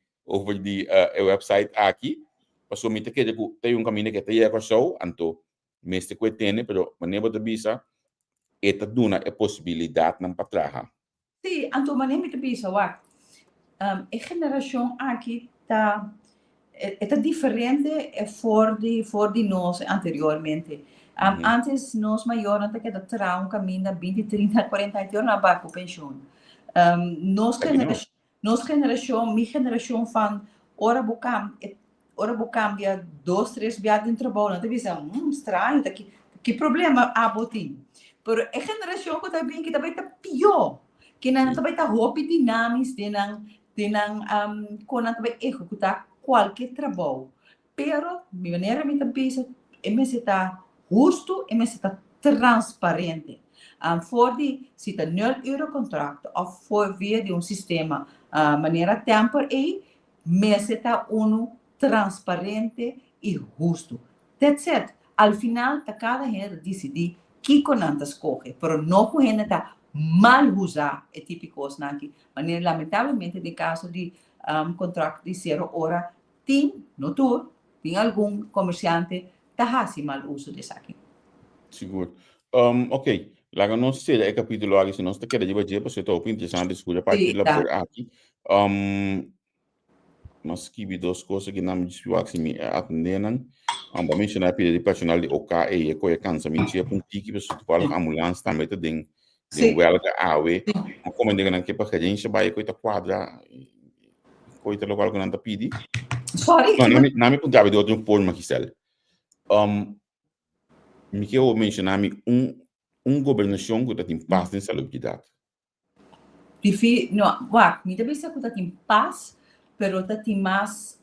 website aqui. Passou me te que tem caminho que tem a show, anto mestre que tem, pero maneira de bisa eta duna é possibilidade não para trabalhar. Sim, anto maneira de bisa wa. A geração aqui tá é diferente for de nós anteriormente. Antes, nós maiores, até que terá um caminho de 20, 30, 40 anos na barco pensão. Nossa geração, minha geração, fan, ora vou cambiar 2, 3 viagens de trabalho. Então, pensa, estranho, que problema há botim? Pero a geração que também está pior, que não também está roupa dinâmica, quando também executar qualquer trabalho. Pero, de maneira que pensa, está justo e está transparente. Se está 0 euro contrato ou for via de sistema maneira temper está transparente e justo. That's it. Al final, cada gente decide que conanta escolhe, pero não com gente está mal usar é típico aqui. Mas lamentavelmente, no caso de contrato de 0 hora, tem algum comerciante tá mal uso desse aqui. Seguro. Ok. Lá não sei é capítulo aqui, se não está querendo dizer para você tá opinião interessante escuta parte da por aqui. Mas que vi duas coisas que não me disse que me atenderam. Vamos mencionar a pedido de personal de OKE e coisa cansa me tinha pontique para se falar ambulância também tem huelga awe. Como digo não que para gente vai coisa quadra coisa local que não tá pedi. Sorry? No, na me perguntava de outro ponto, Gisele. Me quero mencionar governação que tem paz em salubridade. No, wacht, mi deve ser que tem paz, pero tem mais,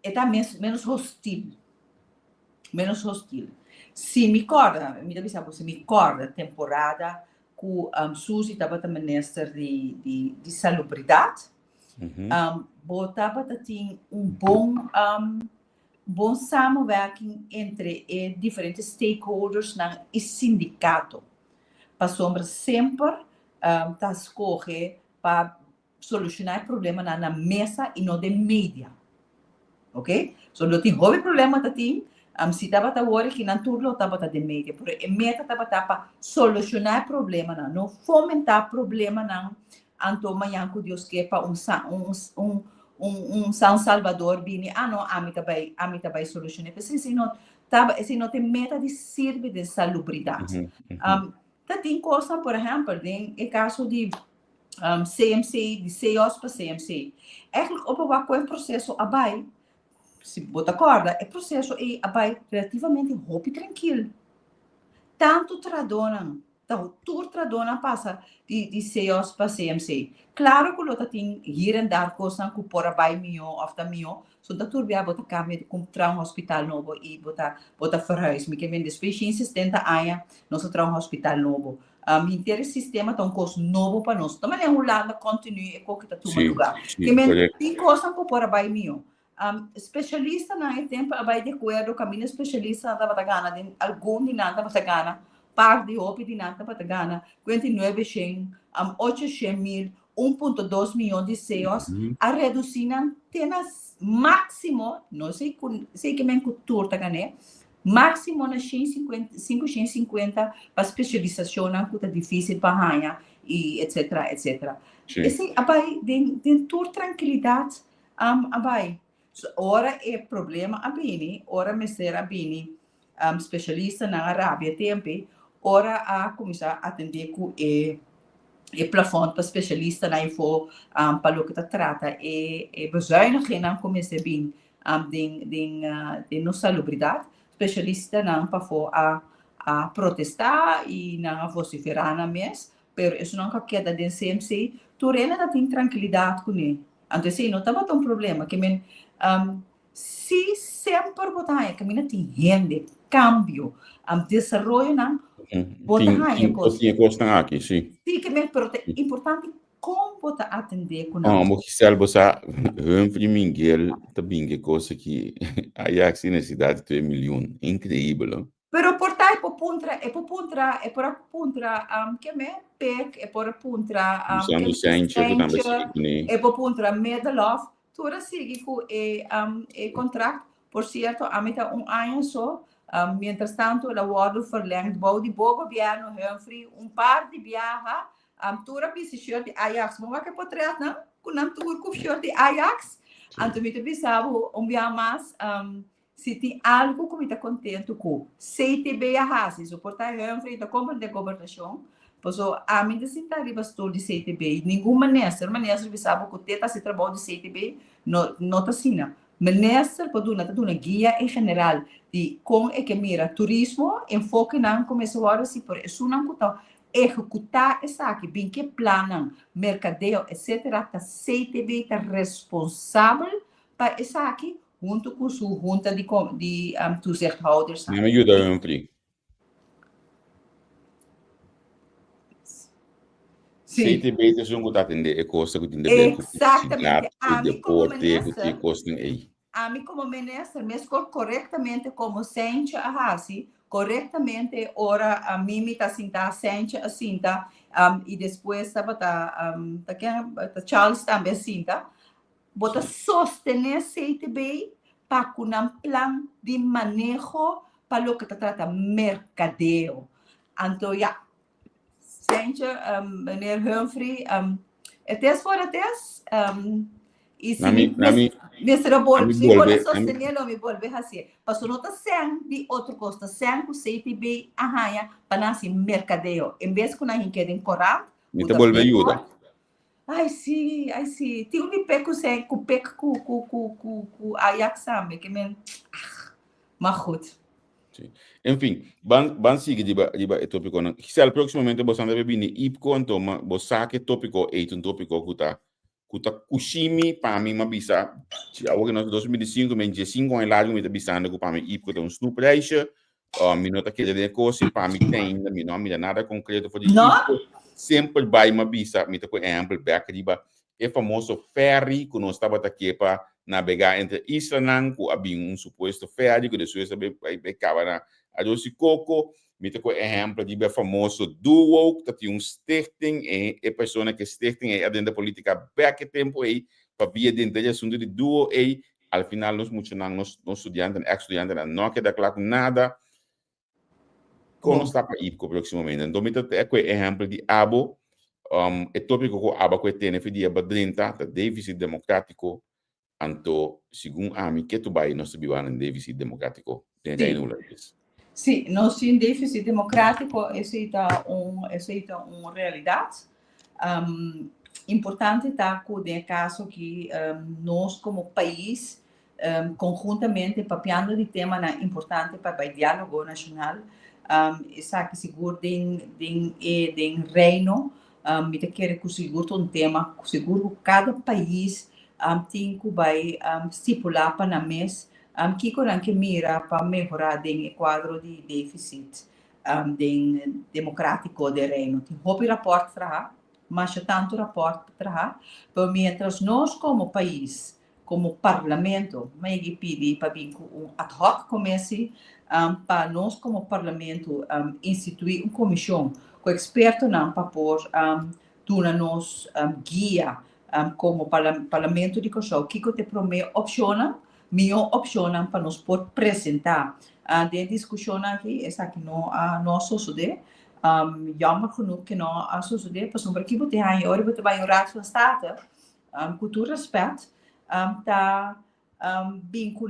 está menos hostil. Menos hostil. Se me corda, mi deve ser se me corda temporada que Suzy estava a minister de salubridade, botava tem bom samenwerking entre diferentes stakeholders e sindicato. Para sombra sempre tá escolher para solucionar o problema na mesa e não de mídia. Ok? So, não tem problema que tem, se estava a hora que não tudo estava de mídia, porque a meta estava para solucionar o problema, não fomentar o problema, não. Então, amanhã que Deus quer para São Salvador, vini, não, a mim também solucionar. Se não tem meta de servir de salubridade. Tem coisa, por exemplo, em caso de CMC, de CEOs para CMC. Eigenlijk op een processo abai, se botar corda, é processo abai relativamente rápido e tranquilo. Tanto tur tradona passa de CEOs para CMC. Claro que o tem hier en daar coisas que por abai mio of da mio, so dat tur bia botar caminho comprar hospital novo e botar verhuis. Me que vem depois de 60 anos, nós tra hospital novo. Inteiro sistema tem custo novo para nós. Também é lado continue com que está tudo lugar. Que tem coisa que por abai mio. Especialista na tempo abai de acordo caminho especialista da batagana, de algum de nada batagana. Par de OP de nada para Gana, 29 800 mil, 1,2 milhões de CEOs, a reduzir tenas máximo, não sei que men cultura tá gané, máximo na 550 para especialização que é difícil para ganhar e etc. Esse abai de tur tranquilidade abai. Ora é problema abini, ora mesera abini, especialista na Arábia tempo. Ora a começar a atender com o plafond para especialista na info para o que trata bezuinigingen começa bem de nossa salubridade especialista não para a protestar e não vociferar na mês, pero isso não queda de CMC, tu rena tem tranquilidade com ele. Então se não estava tão problema que se sempre botar que mina tem rende cambio desenvolvimento não tinha coisa aqui, sim. Sim, que é importante como botar atender com não. Mas que selva sa Humphrey Miguel também que coisa que Ajax na cidade 3 milhões, incrível. Pero portai por puntra que me PEC é por puntra Santo Sanchez também é por puntra Medelof toda sigue com contrato por certo a meta ano só. Mientras tanto, el aguardo verlengd bouw die bovenbiano Humphrey par de viaja tura pisiciot de Ajax. Mas que potreat não? Kunam tur kufciot de Ajax. Anto me te bisabo via mais se tem algo que me está contento com CTB a raça, o portal Humphrey da compra de governação. Pois a mim se está ali bastou de CTB. Nenhuma maneira bisabo que teta se trabalha de CTB não está assim. Minister poduna guia em geral de como é que mira turismo enfoque não começou a se por isso não cuta executar essa aqui bem que planam mercadeo etc tá CTB tá responsável para essa aqui junto com sua junta de toezichthouders. Me ajuda Humphrey. CTB é um que atende é coisa que tem exatamente a mim como ministro a mim como ministro me escolhe corretamente como sente a raça corretamente ora a mim me tá sentar sente a cinta e depois estava tá Charles também cinta bota sostener CTB para com um plano de manejo para o que trata mercadeo então sente meneer Humphrey até fora até e se mestre bol se pode sostener não me volve assim passou nota sem de outro costa sem com CTB arranha para nascer mercadeo em vez que na gente querem correr me te volve ajuda Ai, sim, ai, sim. Tem um peco sem, com peco com Ajax sabe, que men, mas goed. Sim. Enfim, ban siga de tópico não. Se proximamente você anda bebendo ipco então você sabe tópico é um tópico kuta kushimi para mim uma bisa. Se agora nós 2005 men 5 anos lá me bisa anda com para mim ipco um snoop reisha. Minota que de coisa para mim tem ainda me não me nada concreto for de ipco. Sempre vai uma bisa, me tá com exemplo back de ba é famoso ferry que nós estava aqui para navegar entre Island, que havia suposto ferry, que depois becava na Adosi Coco, me com exemplo de famoso duo, que tinha stichting, e pessoa que stichting é dentro da política back tempo aí, para via dentro do assunto de duo aí, al final nós mencionamos nos estudantes, ex-estudantes, não queda claro nada, quando está para ir com o próximo momento. Então, me é com exemplo de abo, é tópico que abo que tem, dia badrinta, da déficit democrático, anto, segundo a mim, que tu vai nós vivamos em déficit democrático. Sim, nós temos déficit democrático, isso é uma realidade. Importante está que, no caso que nós, como país, conjuntamente, papiando de tema importante para o diálogo nacional, está que seguro de reino, me quer que seguro um tema, seguro cada país tem que vai estipular para na mês que que mira para melhorar o quadro de déficit democrático do reino. Tem um rapport para mas tanto rapport para mientras nós como país, como parlamento, me pedi para vir com ad hoc comece para nós como parlamento instituir uma comissão com experto não para pôr nos guia como parlamento de Kosovo, que te promete melhor opção para nós poder apresentar de discussão aqui, essa que não sucede, jammer genoeg que não sucede, para sobre que você aí hoje você vai orar van state, com todo respeito, tá bem com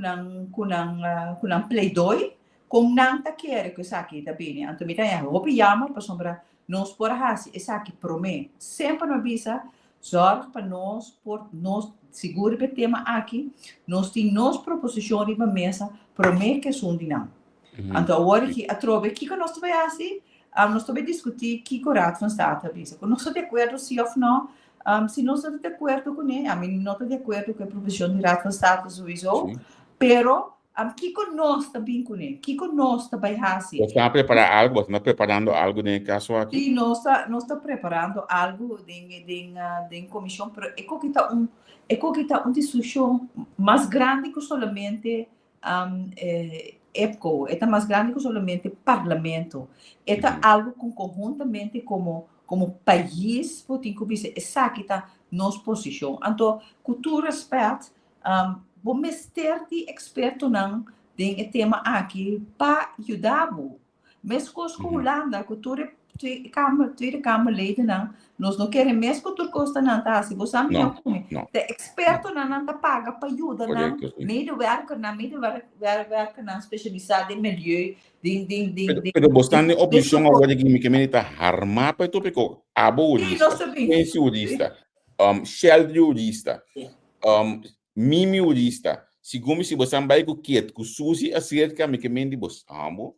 pleidoi, com não tá querer que isso aqui tá bem, então me tá aí, hoje jammer para sobre nós por assim, essa que promete, sempre não avisa, zorg para nós por nós seguro que tema aqui, nós temos nos proposições para mesa, promete que são de não. Então agora que a trove que nós vai assim nós também discutir que o rato van state avisa. Nós estamos de acordo sim ou não, se nós estamos de acordo com ele, não estou de acordo com a provisão de rato van state sowieso, pero que nós também com ele, que nós também assim. Você está preparando algo nesse caso aqui? Sim, nós está preparando algo de comissão, pero é que está uma discussão mais grande que somente EPCO, é mais grande que somente parlamento, é algo com conjuntamente como país, tem que dizer, essa que está nossa posição. Então, com todo respeito, vou mestre de experto não tem tema aqui para ajudar-vos. Mesmo com a Holanda, com toda Tweede Kamerleden não, nós não queremos mesmo com toda costa não, tá? Se você não de experto não tá paga para ajudar não, medewerker não especializado em milieu, Pero bastante opção agora que me está armar para tópico, abo jurista, Shell jurista, Mimi jurista, segundo se você vai com que Suzy acerca me que me diz, amo.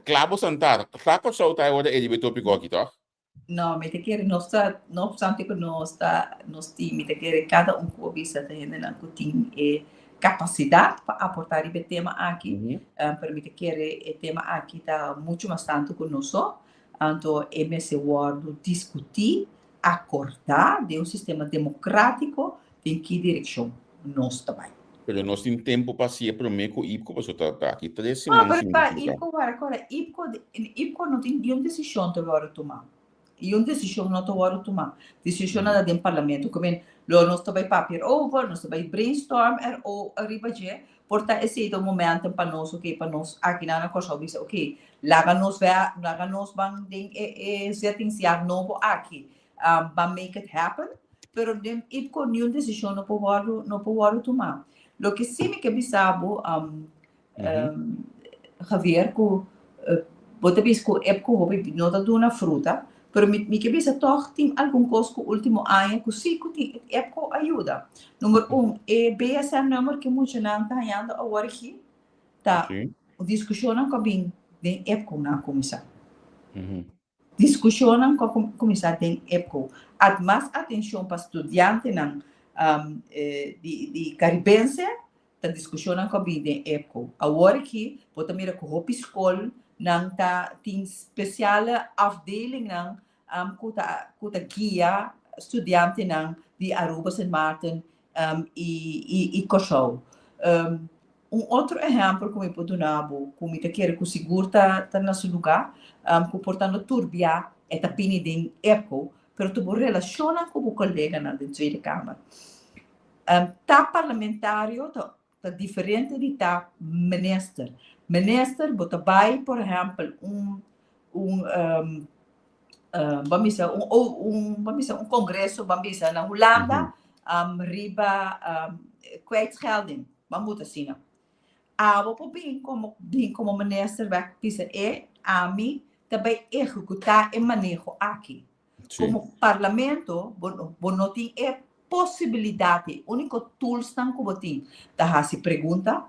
Claro, sentar. Claro, só tá agora ele tópico aqui, tá? Não, me te quer não obstante que nós time te quer cada que visa te na que tem capacidade para aportar o tema aqui, para me te quer o tema aqui tá muito mais tanto conosco, então MS Word discutir, acordar de sistema democrático em que direção nós também. Pero nós temos tempo para se prometer com IPCO, você está aqui 3 semanas. IPCO não tem nenhuma decisão para tomar. E uma decisão não para tomar. Decisão é do parlamento. Como nós também papel over, nós também brainstorm ou arriba de, portanto esse é o momento para nós, para nós aqui na Kosovo, ok, lá nós vamos setenciar novo aqui, para make it happen, pero dem IPCO nenhuma decisão não pode tomar. Lo que sim me quer saber, Javier, que você diz que é porque não está dando fruta, Pero mi que bisa toch tem algum coisa com o último ano que sim que tem é com ajuda. Número BSN número que muito não tá ainda agora aqui tá Sim. discussão com bem de época na comissão. Uhum. Discussão com a comissão de época. Ad mais atenção para estudante não de caribense tá discussão com bem de época. Agora aqui pode mira com hopi escola não tá tem especial afdeling não kuta guia estudante não de Aruba, St. Martin e Kosovo. Outro exemplo que eu posso dar, como eu quero que o seguro está no seu lugar, que portanto turbia é a pini de época, mas tu relaciona com o colega na Tweede Kamer. Tá parlamentário tá diferente de tá minister. Minister bota vai, por exemplo, um congresso, na Holanda, riba kwijtschelding, vamos assim, não. Vou bem como minister vai dizer a mim também executar e manejo aqui. Sim. Como parlamento, não tem possibilidade, único tools não que tem, da se pergunta,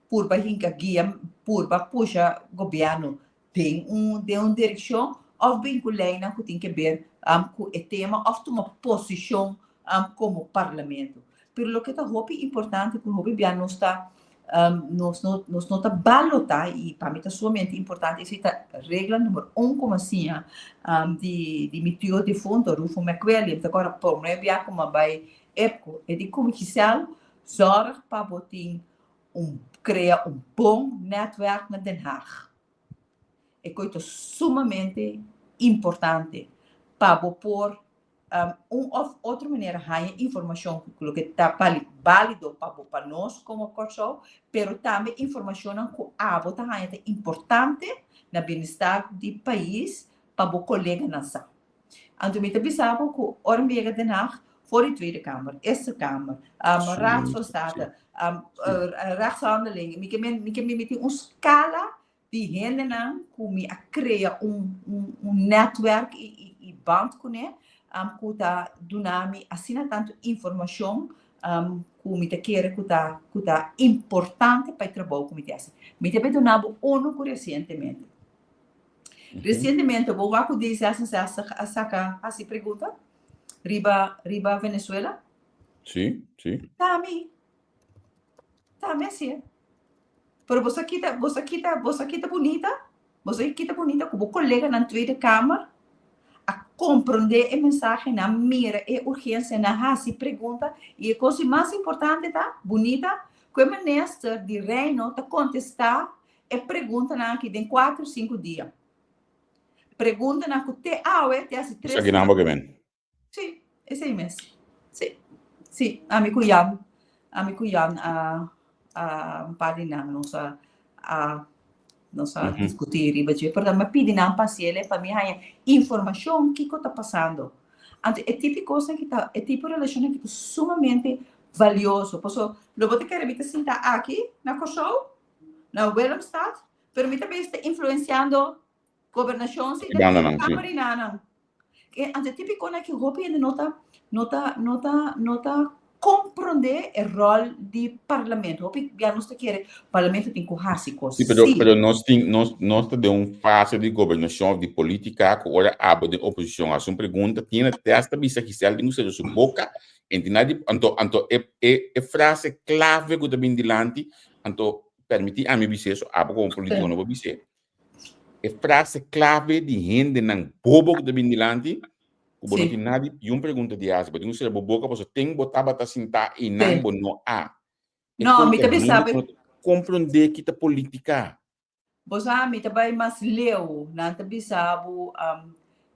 por baixinha guia, por puxa governo tem uma direção ou vinculada que tem que ver com o tema ou uma posição como parlamento. Pero lo que está muito importante que o governo está nos nota balotar e para mim é somente importante essa regra número 1 como assim de meteu de fundo Rufo McQuillan agora por me via como vai época e de comercial zorg para botar criar bom netwerk na Den Haag. É coisa sumamente importante para pôr outra maneira ganhar informação que está válido para nós como Kosovo, pero também informação que está ganhando importante na bem-estar do país para o colega nação. Então, eu pensava que a Ormega Den Haag voor de Tweede Kamer, Eerste Kamer, Raad van State, rechtshandelingen, ik heb met een scala die henden om te creëren een netwerk e band kunnen. Kuta dunami assina tanto informação como te quer kuta importante para o trabalho como te hace. Me te pedonabo uno recentemente. Recentemente vou lá dizer a saca assim pergunta riba Venezuela. Sim. Também assim. Pero você aqui bonita como colega na Tweede Kamer. A compreender a mensagem na mira e urgência na raça pergunta e a coisa mais importante tá bonita que o ministro de reino tá contestar e pergunta na que tem 4 5 dias pergunta na que te te hace 3 Isso aqui não é bem. Sim, esse aí mesmo. Sim, amigo Jan a padrinha nossa discutir e bater, porque me pedi na paciência para me ganhar informação que está passando. Então, é tipo coisa que tá, é tipo relação que é sumamente valioso. Por isso, eu vou ter que sentar aqui na Kosovo, na Willemstad, pero me também está influenciando governações e Camarina. Então, é tipo coisa que o governo nota compreender o rol do parlamento. O parlamento tem que fazer coisas. Sim, pero nós temos fase de governação, de política, que agora abre de oposição. A sua pergunta tem testa bisa que se alguém usa sua boca, entende? Então, é frase clave que também dilante, então permitir a mim dizer isso, abre como político não vou dizer. É frase clave de gente não bobo que também dilante. O não tem nada e uma pergunta de asa, porque não será boboca, você tem que botar para sentar e não há. Não, me também sabe. Compreender que a política. Você me também mais leu, não também sabe,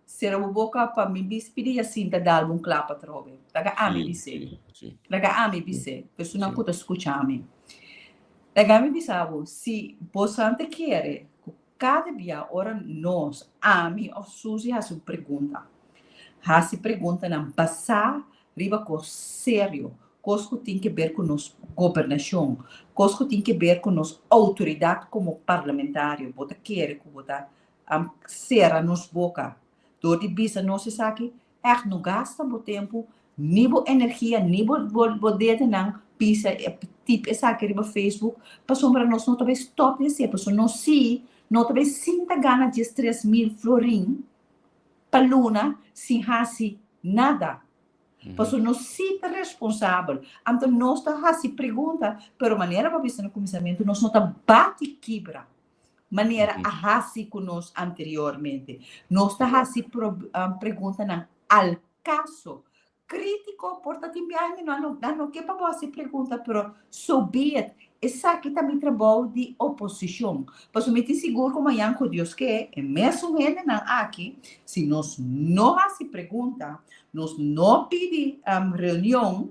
será boboca para me pedir assim da dar clapa trobe. Daga ami bise. Daga ami bise. Pessoa não pode escutar me. Daga ami sabe, se você não quer, cada dia ora nós, ami ou Suzy a sua pergunta. Se pergunta não passar riba coisa sério, coisa que tem que ver com nossa governação, coisa que tem que ver com nossa autoridade como parlamentário, bota querer que bota ser a nossa boca, door die bisa não se sabe, echt não gasta o tempo, nem a energia, nem o dedo não, bisa, tipo, essa aqui riba Facebook, passou para nós não talvez stop de ser, passou não se, não talvez sinta gana de 3.000 florim, para luna, sem hasi nada. Passou não se tá responsável. Então, nós tá hasi pergunta, pero maneira para pensar no começamento, nós não tá bate quebra. Maneira a hasi conosco anteriormente. Nós tá hasi pergunta na al caso. Crítico, portanto, não que para você pergunta, pero so be it. Essa aqui também trabalho de oposição. Mas eu me seguro como amanhã com Deus que é mesmo gente não aqui, se nós não se pergunta, nós não pedimos reunião,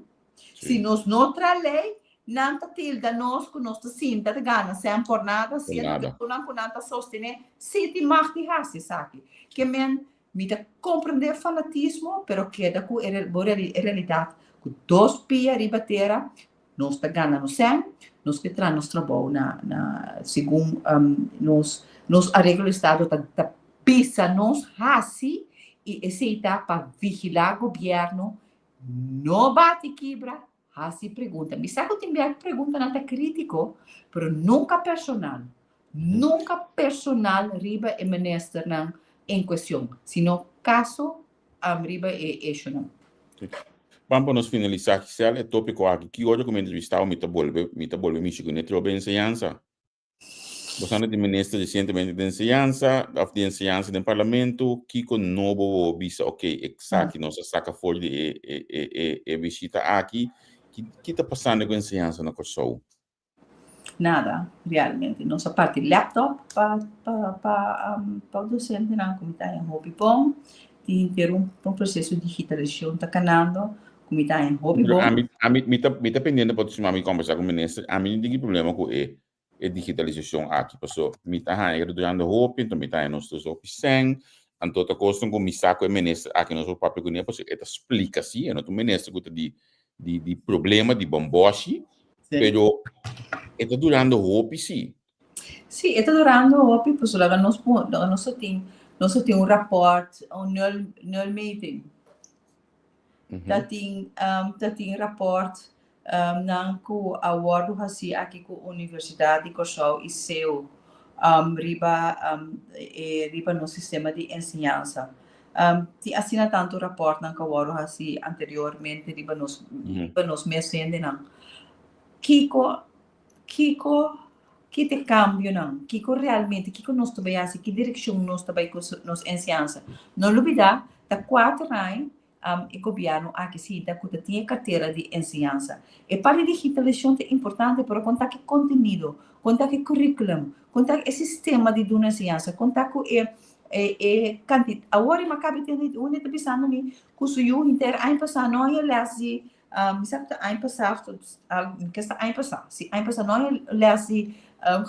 se nós não trabalhamos, não tilda nós com nossa cinta de gana, sem por nada, se não com nada sostener, se te marque hasi sabe. Que men me compreender fanatismo, pero queda com a realidade. Com dois pia ribatera, nós tá gana no sem, nós que traz nosso trabalho segundo nos arreglo o estado da pisa nos hasi e esse para vigilar o governo não bate quebra hasi pergunta me sabe que tem pergunta não tá crítico pero nunca personal riba e minister não em questão sino caso riba e eixo não. Vamos nos finalizar aqui, é tópico aqui, que hoje como entrevistado me volve Michigan, ne trobe enseñanza. Você não tem ministro recentemente de enseñanza, de enseñanza do parlamento, que com novo visa, ok, exacto, nós saca fora de visita aqui, que está passando com enseñanza na Kosovo? Nada, realmente. Nossa parte laptop para o docente na comunidade em hobby bom, de ter um processo de digitalização está canando. A mim tá pendendo para você conversar com o ministro. A mim não tem problema com a digitalização aqui, pessoal. Me tá durante o hobby, então me tá nos dois opções. Então tá costuma com me saco o ministro aqui nos papel com ele, porque ele explica assim, é no ministro que de problema de bomboshi, pero está durante o hobby sim. Sim, está durante o hobby, pessoal. Nós tem um rapport, null meeting. Dat tem rapport nang ko award hasi aqui com a Universidade de Kosovo e seu riba no sistema de ensinança. Ti assina tanto rapport nang award hasi anteriormente riba nos meses nang Kiko que te cambio não Kiko realmente Kiko nós também assim que direção nós também com nos ensinança. Não olvidar da 4 anos o governo aqui se dá que tem carteira de ensinança. E para a digitalização é importante para contar que conteúdo, contar que currículo, contar que sistema de ensinança, contar com quantidade. Agora eu acabo de estar pensando que o senhor inteiro ano passado não ia ler me sabe ano passado se ano passado não ia ler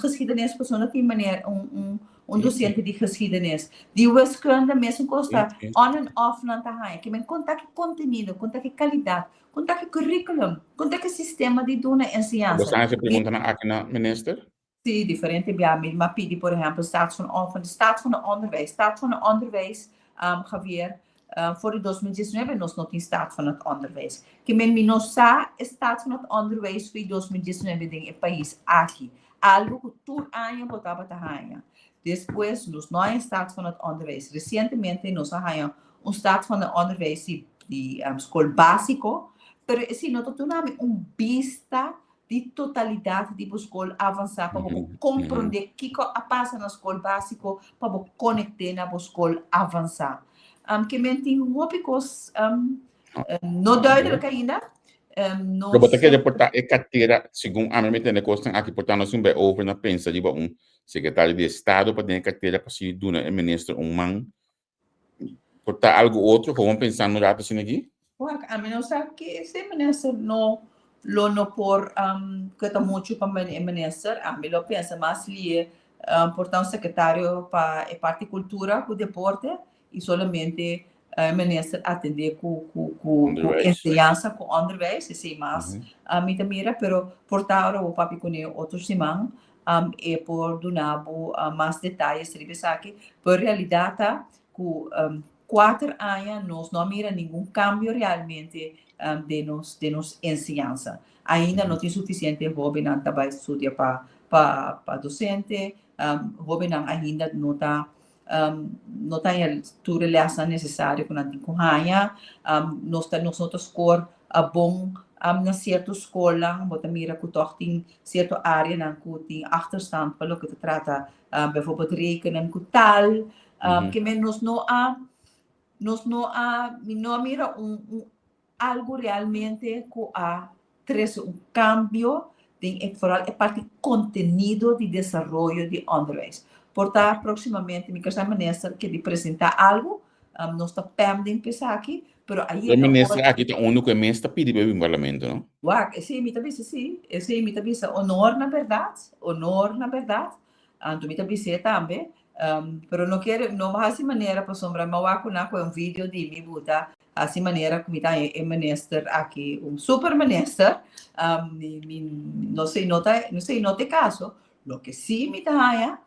geschiedenis persoon die meneer docente de geschiedenis die wiskunde mesmo custa on and off não tá aí que men conta que conteúdo conta que qualidade conta que currículum conta que sistema de ensinança você acha pergunta na aqui na minister sim diferente bem mas pedi por exemplo staat van het onderwijs Javier voor 2019 nós não tem staat van het onderwijs que men nos staat van het onderwijs voor 2019 ding é país aqui algo que todo ano botava tá aí. Depois, nos novos estados van het onderwijs. Recentemente, nós temos staat van het onderwijs de escola básico, pero esse não tem vista de totalidade de escola avançada para compreender o que passa na escola básico para conectar na escola avançada. Que tem tópicos não duidelijk ainda. Robota que reportar é carteira, segundo a minha entender, costam aqui portando assim bem over na pensa de secretário de Estado para ter carteira para se doar o ministro man portar algo outro, como pensando no rato assim aqui? A mim não sabe que esse ministro não por que está muito para o ministro, a mim não pensa mais ali portar secretário para a parte cultura, com deporte e somente minister atender com ensinança, com onderwijs, sim, mas a mim também pero portar o papi com outros simão e por donar mais detalhes sobre isso aqui, por realidade com 4 anos nós não mira nenhum cambio realmente de nos ensinança. Ainda não tem suficiente hobby não trabalho estudar para docente, hobby não ainda não está não tem tudo relação necessária com a tinha nós score a bom na certa escola, bota mira que toch tem certa área na que tem achterstand pelo que trata bijvoorbeeld rekenen com tal que menos não mira algo realmente que traz cambio de vooral a parte contenido de desenvolvimento de onderwijs. Portanto, proximamente, me quero minister que de apresentar algo, nós está pending pensar aqui, pero aí o ministro aqui está único que mesmo está pedindo para o parlamento, não? Uau, sim, me tabisa, sim, sim, me tabisa, honor na verdade, me tabisa também, pero não quero, não vai assim maneira para sombra, mas eu com vídeo de mim botar assim maneira que me está minister aqui, super minister, não sei nota caso, lo que sim me está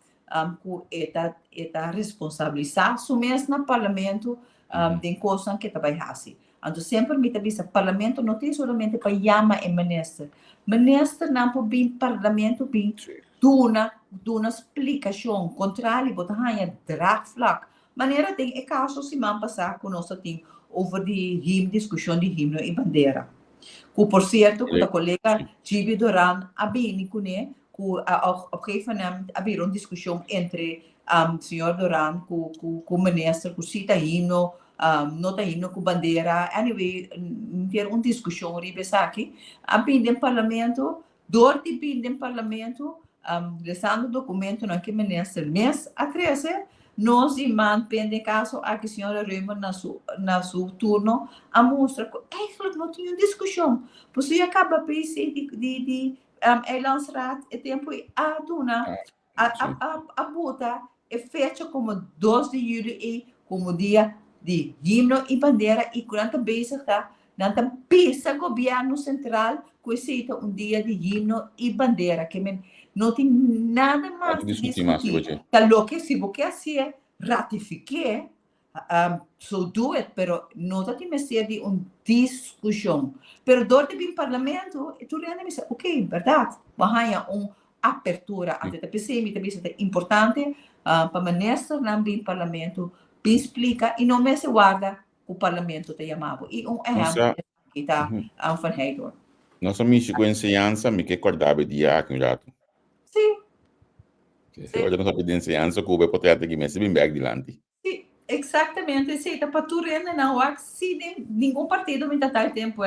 que está responsabilizar su mesmo no parlamento de coisas que trabalha assim. Então sempre me avisa, parlamento não tem somente para chamar o ministro. Ministro não pode vir parlamento vir uma explicação contrária, botar draagvlak. Maneira tem caso se man passar com nós tem over de discussão de himno e bandeira. Que por certo, com a colega Gibi Doran abini com ele que op een gegeven moment havia uma discussão entre o senhor Doran com o ministro, com o cita hino, não está hino com bandeira, anyway, ter uma discussão aqui, havia no parlamento, no parlamento, lesando documento no que o ministro mês a 13, nós irmãos pendem caso a que a senhora Reumann na seu turno a mostra que eigenlijk não tinha discussão, pois você acaba de Eilandsraad é tempo a duna a bota é fecha como 2 de julho e como dia de himno e bandeira e quando bezig está nanta pisa governo central que seita dia de himno e bandeira que não tem nada mais de discutir tal que se você assim ratifique so do it, pero não tem mais de discussão. Pero dentro do parlamento, tu realmente diz, ok, verdade, mas há apertura ante a PCM, também é importante para o ministro do parlamento explica e não me se guarda o parlamento te chamava. E exemplo que está Van Heidor. Nossa missão com ensinança, me que acordava dia aqui um jato. Sim. Se hoje não sabe de ensinança, que o bem pode ter que me subir bem adiante. Exatamente, sim, para tu rende não, se nenhum partido me dá tempo,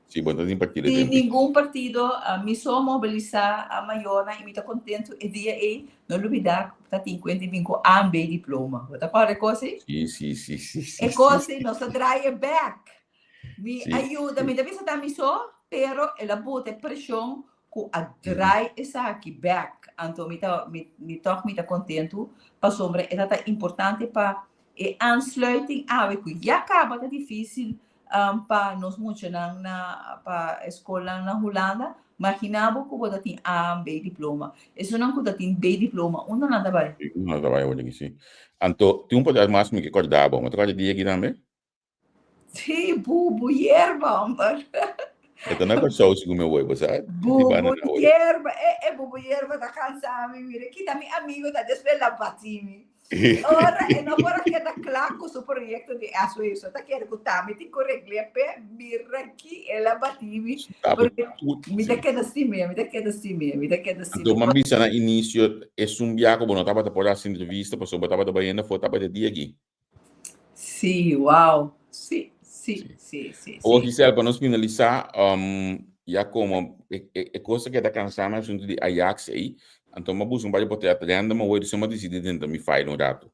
Sim, bom, tem partido. Se nenhum partido me só mobilizar a maior e me está contente e dia aí, não olvidar que está 55 anos de diploma. Você concorda com isso? Sim. É coisa, não se trai back. Me ajuda, me deve estar me só, pero ela bota pressão que atrai essa aqui back. Então me está contente, para sombra, é importante para e aansluiting que já acaba de difícil para nós muitos na para escola na Holanda, imaginava que você tem B diploma. Isso não que tem B diploma, não nada vai. Não vai hoje sim. Então, tem pouco mais me que acordava, mas tu dia aqui também? Sim, bubu yerba, amor. Então não é que só o meu oi, sabe? Bubu yerba da cansada, mira, que tá meu amigo da despela patimi. Ora, e não para que está claro com o projeto de isso, está querendo que tá, me tem que regler pe birra aqui ela batimi, porque me dá que assim mesmo. Então, mas bisa na início é biaco, bom, tava por essa entrevista, passou, tava trabalhando, foi tava de dia aqui. Sim, uau, sim. Ou Gisele, para nós finalizar, já como é coisa que está cansada, mas junto de Ajax aí. Então, eu busco para poder atender, mas hoje eu decidi tentar me fazer um rato.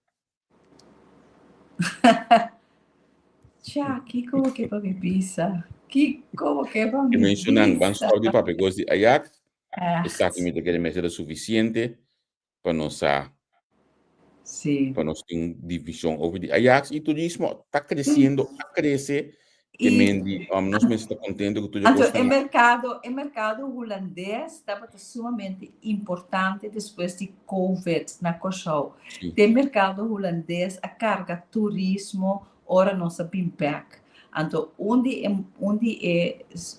Já, que como que para me pisa? Que como que para me pisa? Mencionando, vamos falar de papel de Ajax. Está aqui me quer me ser suficiente para nós para nós ter divisão over de Ajax e turismo está crescendo, cresce. Que mendi, nós mesmos estamos contentes que tudo então, o mercado holandês estava sumamente importante depois de Covid na Kosovo. O mercado holandês a carga turismo ora nossa back. Então, onde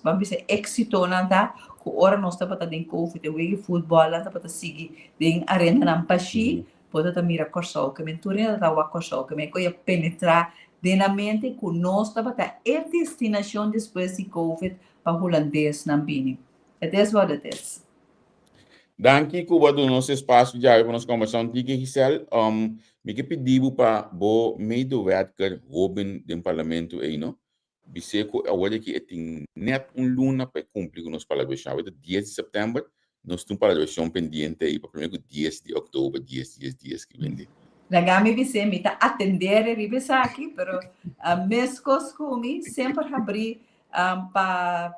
vamos dizer, êxito nada, que ora nós estamos para ter COVID, o futebol, nós estamos para seguir em arena na pachi, pode também mira corso, que mentoria da wa corso, que me coia penetrar na mente que nós estamos para a destinação depois de COVID para holandês na bini. It is what it is. Danke, Cuba, do nosso espaço de área para nós conversar com Gisele. Me que pediu para o medewerker Robin do parlamento aí, não? Biseco, agora que tem net luna para cumprir com nossa palavrão. É 10 de setembro, nós temos palavrão pendente aí para primeiro 10 de outubro, 10 que vem. Nagami bise mi ta attendere ribesa aqui, pero mescos comi sempre abri para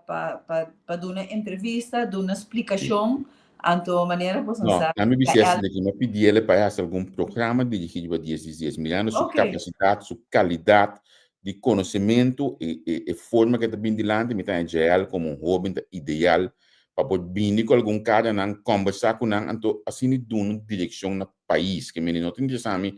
dar uma entrevista, dar uma explicação, então maneira você não, a minha bicicleta aqui, eu pedi ele para fazer algum programa dirigido para 10 mirando sua capacidade, sua qualidade de conhecimento e forma que está bem dilante, me está ideal como um hobby ideal para poder vir com algum cara não conversar com não, então assim de uma direção no país que me não tem sabe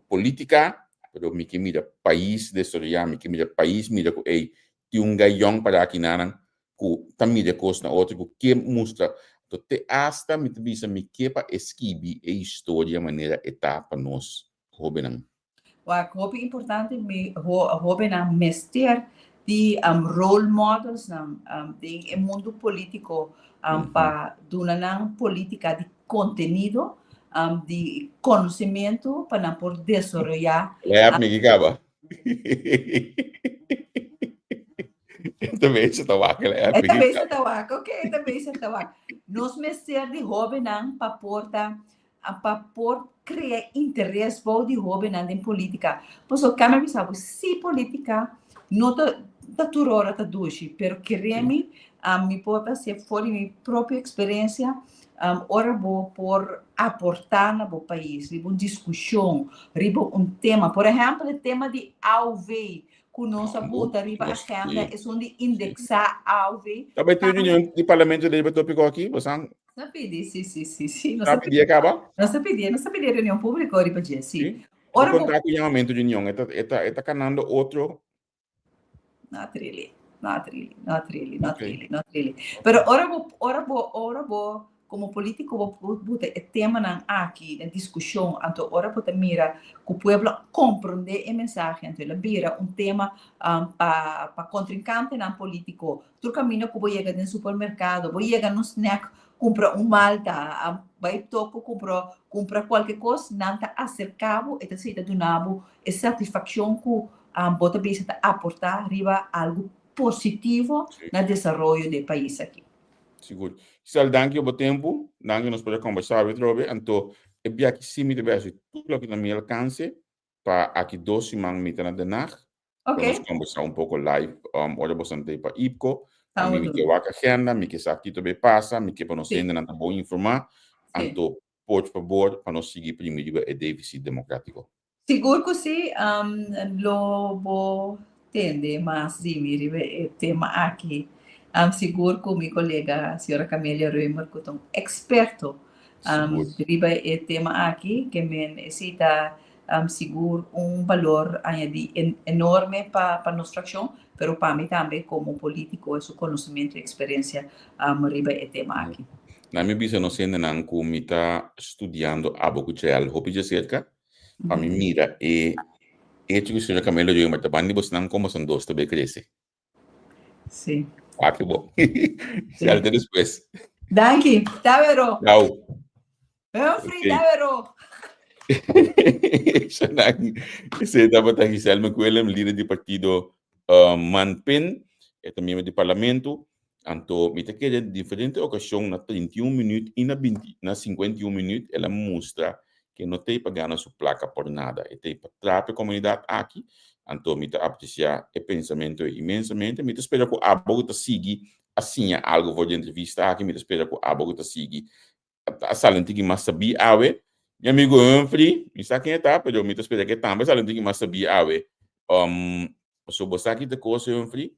política, pero me que mira país de história, me que mira país mira com ei tem um gaião para aqui não com também de coisa na outra que mostra então te hasta me bisa me que para esquibi a história maneira etapa nós hobby não hobby importante me hobby na mester de role models de mundo político para dar política de conteúdo de conhecimento para por desenvolver. É me que acaba. Também se tabaco, também se tabaco, ok, também se tabaco. Nós mester de hobby não para porta para por criar interesse por de hobby não em política. Pois o câmera sabe se política não da turora da duche, pero queremos me pode ser fora minha própria experiência ora vou por aportar no país, riba uma discussão, riba um tema, por exemplo, o tema de AUV, que nossa buta riba agenda é onde indexar AUV. Também tem reunião de parlamento de tópico aqui, você não pedi, sim. Não pedi acaba? Não sabia reunião pública, riba dia, sim. Ora vou contar com o chamamento de reunião, está canando outro. Not really. Pero ora vou como político vou botar o tema aqui na discussão, então ora vou mira que o povo compreender a mensagem, então ela vira um tema para contrincante na político. Tu caminho que vou chegar no supermercado, vou chegar no snack, compra malta, vai toco compra qualquer coisa, não está acercado, e está do nabo, é satisfação que bota bisa aportar arriba algo positivo no desenvolvimento do país aqui. Seguro. Sal, danke o tempo, danke nós podemos conversar com você, então é bem que sim me deve tudo que na minha alcance para aqui 2 semanas me na de nacht. Nós conversar um pouco live, olha bastante para IPCO, a mim me que a agenda, me que sabe que tudo passa, me que para nós ainda não bom informar, então por favor para nós seguir primeiro o déficit democrático. Seguro que sim, lo vou entender, mas sim, o tema aqui. Seguro que o meu colega, a senhora Camélia Römer, que é um experto riba o tema aqui, que me necessita seguro valor enorme para a nossa fração, mas para mim também, como político, é o conhecimento e experiência riba o tema aqui. Na minha visão, nós ainda não como está estudando a pouco de algo, hobby de cerca. A mim mira e que o senhor Camelo de uma tabani você não como são dois também cresce. Sim. Ah, que bom. Se até depois. Danke, tá vero. Tchau. Humphrey, tá vero. Você estava a dizer que ele é líder do partido Manpen, é também do parlamento. Então, me tem que em diferentes ocasiões, na 31 minutos e na 51 minutos, ela mostra que não tem para ganhar sua placa por nada. E tem para trazer a comunidade aqui. Então, me aprecia o pensamento imensamente. Me espero que a Bogotá siga assim, algo for de entrevista aqui. Me espero que a Bogotá siga a salente que mais sabia, meu amigo Humphrey, me sabe quem está, mas eu me espero que também salente que mais sabia, so você aqui de coisa, Humphrey,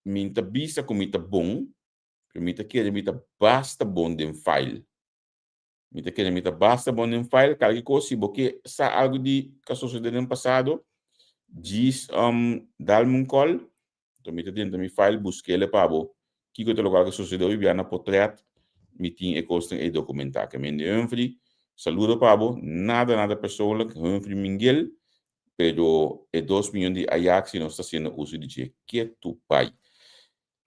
me vista como está bom, me quer me basta bom de file. Me quer basta bom de file, cada coisa, porque sa algo de que sucedeu no passado, Diz dá-me um call, então me dentro mi file, busquei ele para bo, que o lugar que sucedeu e na portrait, me tinha e costem e documentar, que me de Humphrey, saludo para bo, nada persoonlijk, Humphrey Miguel, pero e 2 milhões de Ajax não está sendo uso de que tu pai.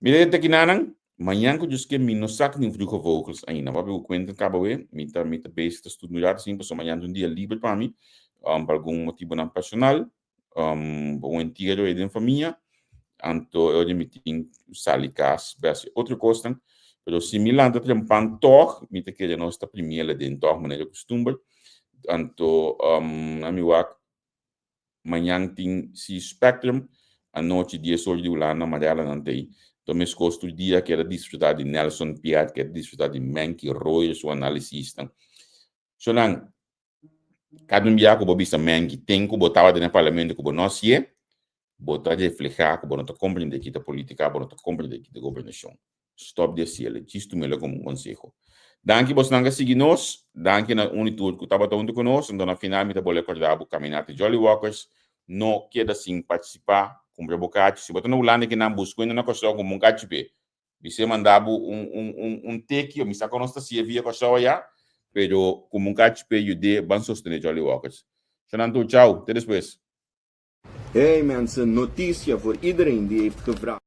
Me dente aqui nanang, manhã que eu disse que me não saco nem frio vocals ainda, mas eu conto acaba we, me tá base tá tudo melhor assim, passou manhã um dia livre para mim, por algum motivo não personal, um inteiro e de família, anto eu me tinha salicas, verse outra coisa, pero similar a um pantor, me te querer nossa primeira dentro, maneira costume, anto a mi wak manhã tem si Spectrum, a noite dia sol de ulana, amarela não tem. Então, me escosto o dia que era desfrutar de Nelson Piat, que era desfrutar de Menky Roy, sua análise. So, não, cada dia que eu vou Menky, tem que botar no parlamento que nós é, botar de refletir que não está compreendendo aqui da política, não está compreendendo aqui da governação. Stop de cielo, isto me como um conselho. Danke, você não seguir nós, danke na unitude que estava junto conosco, então, na final, me vou recordar o caminhante Jolly Walkers, não queda assim participar, cumprir o bocate, se você não landa que não busca, ainda não consegue como um catipe, você mandava take, eu me saco nossa se via com a já, pero como um catipe, eu de ban sostener Jolly Walkers. Fernando, tchau, até depois. Hey mensen, notitie voor iedereen die heeft gevraagd.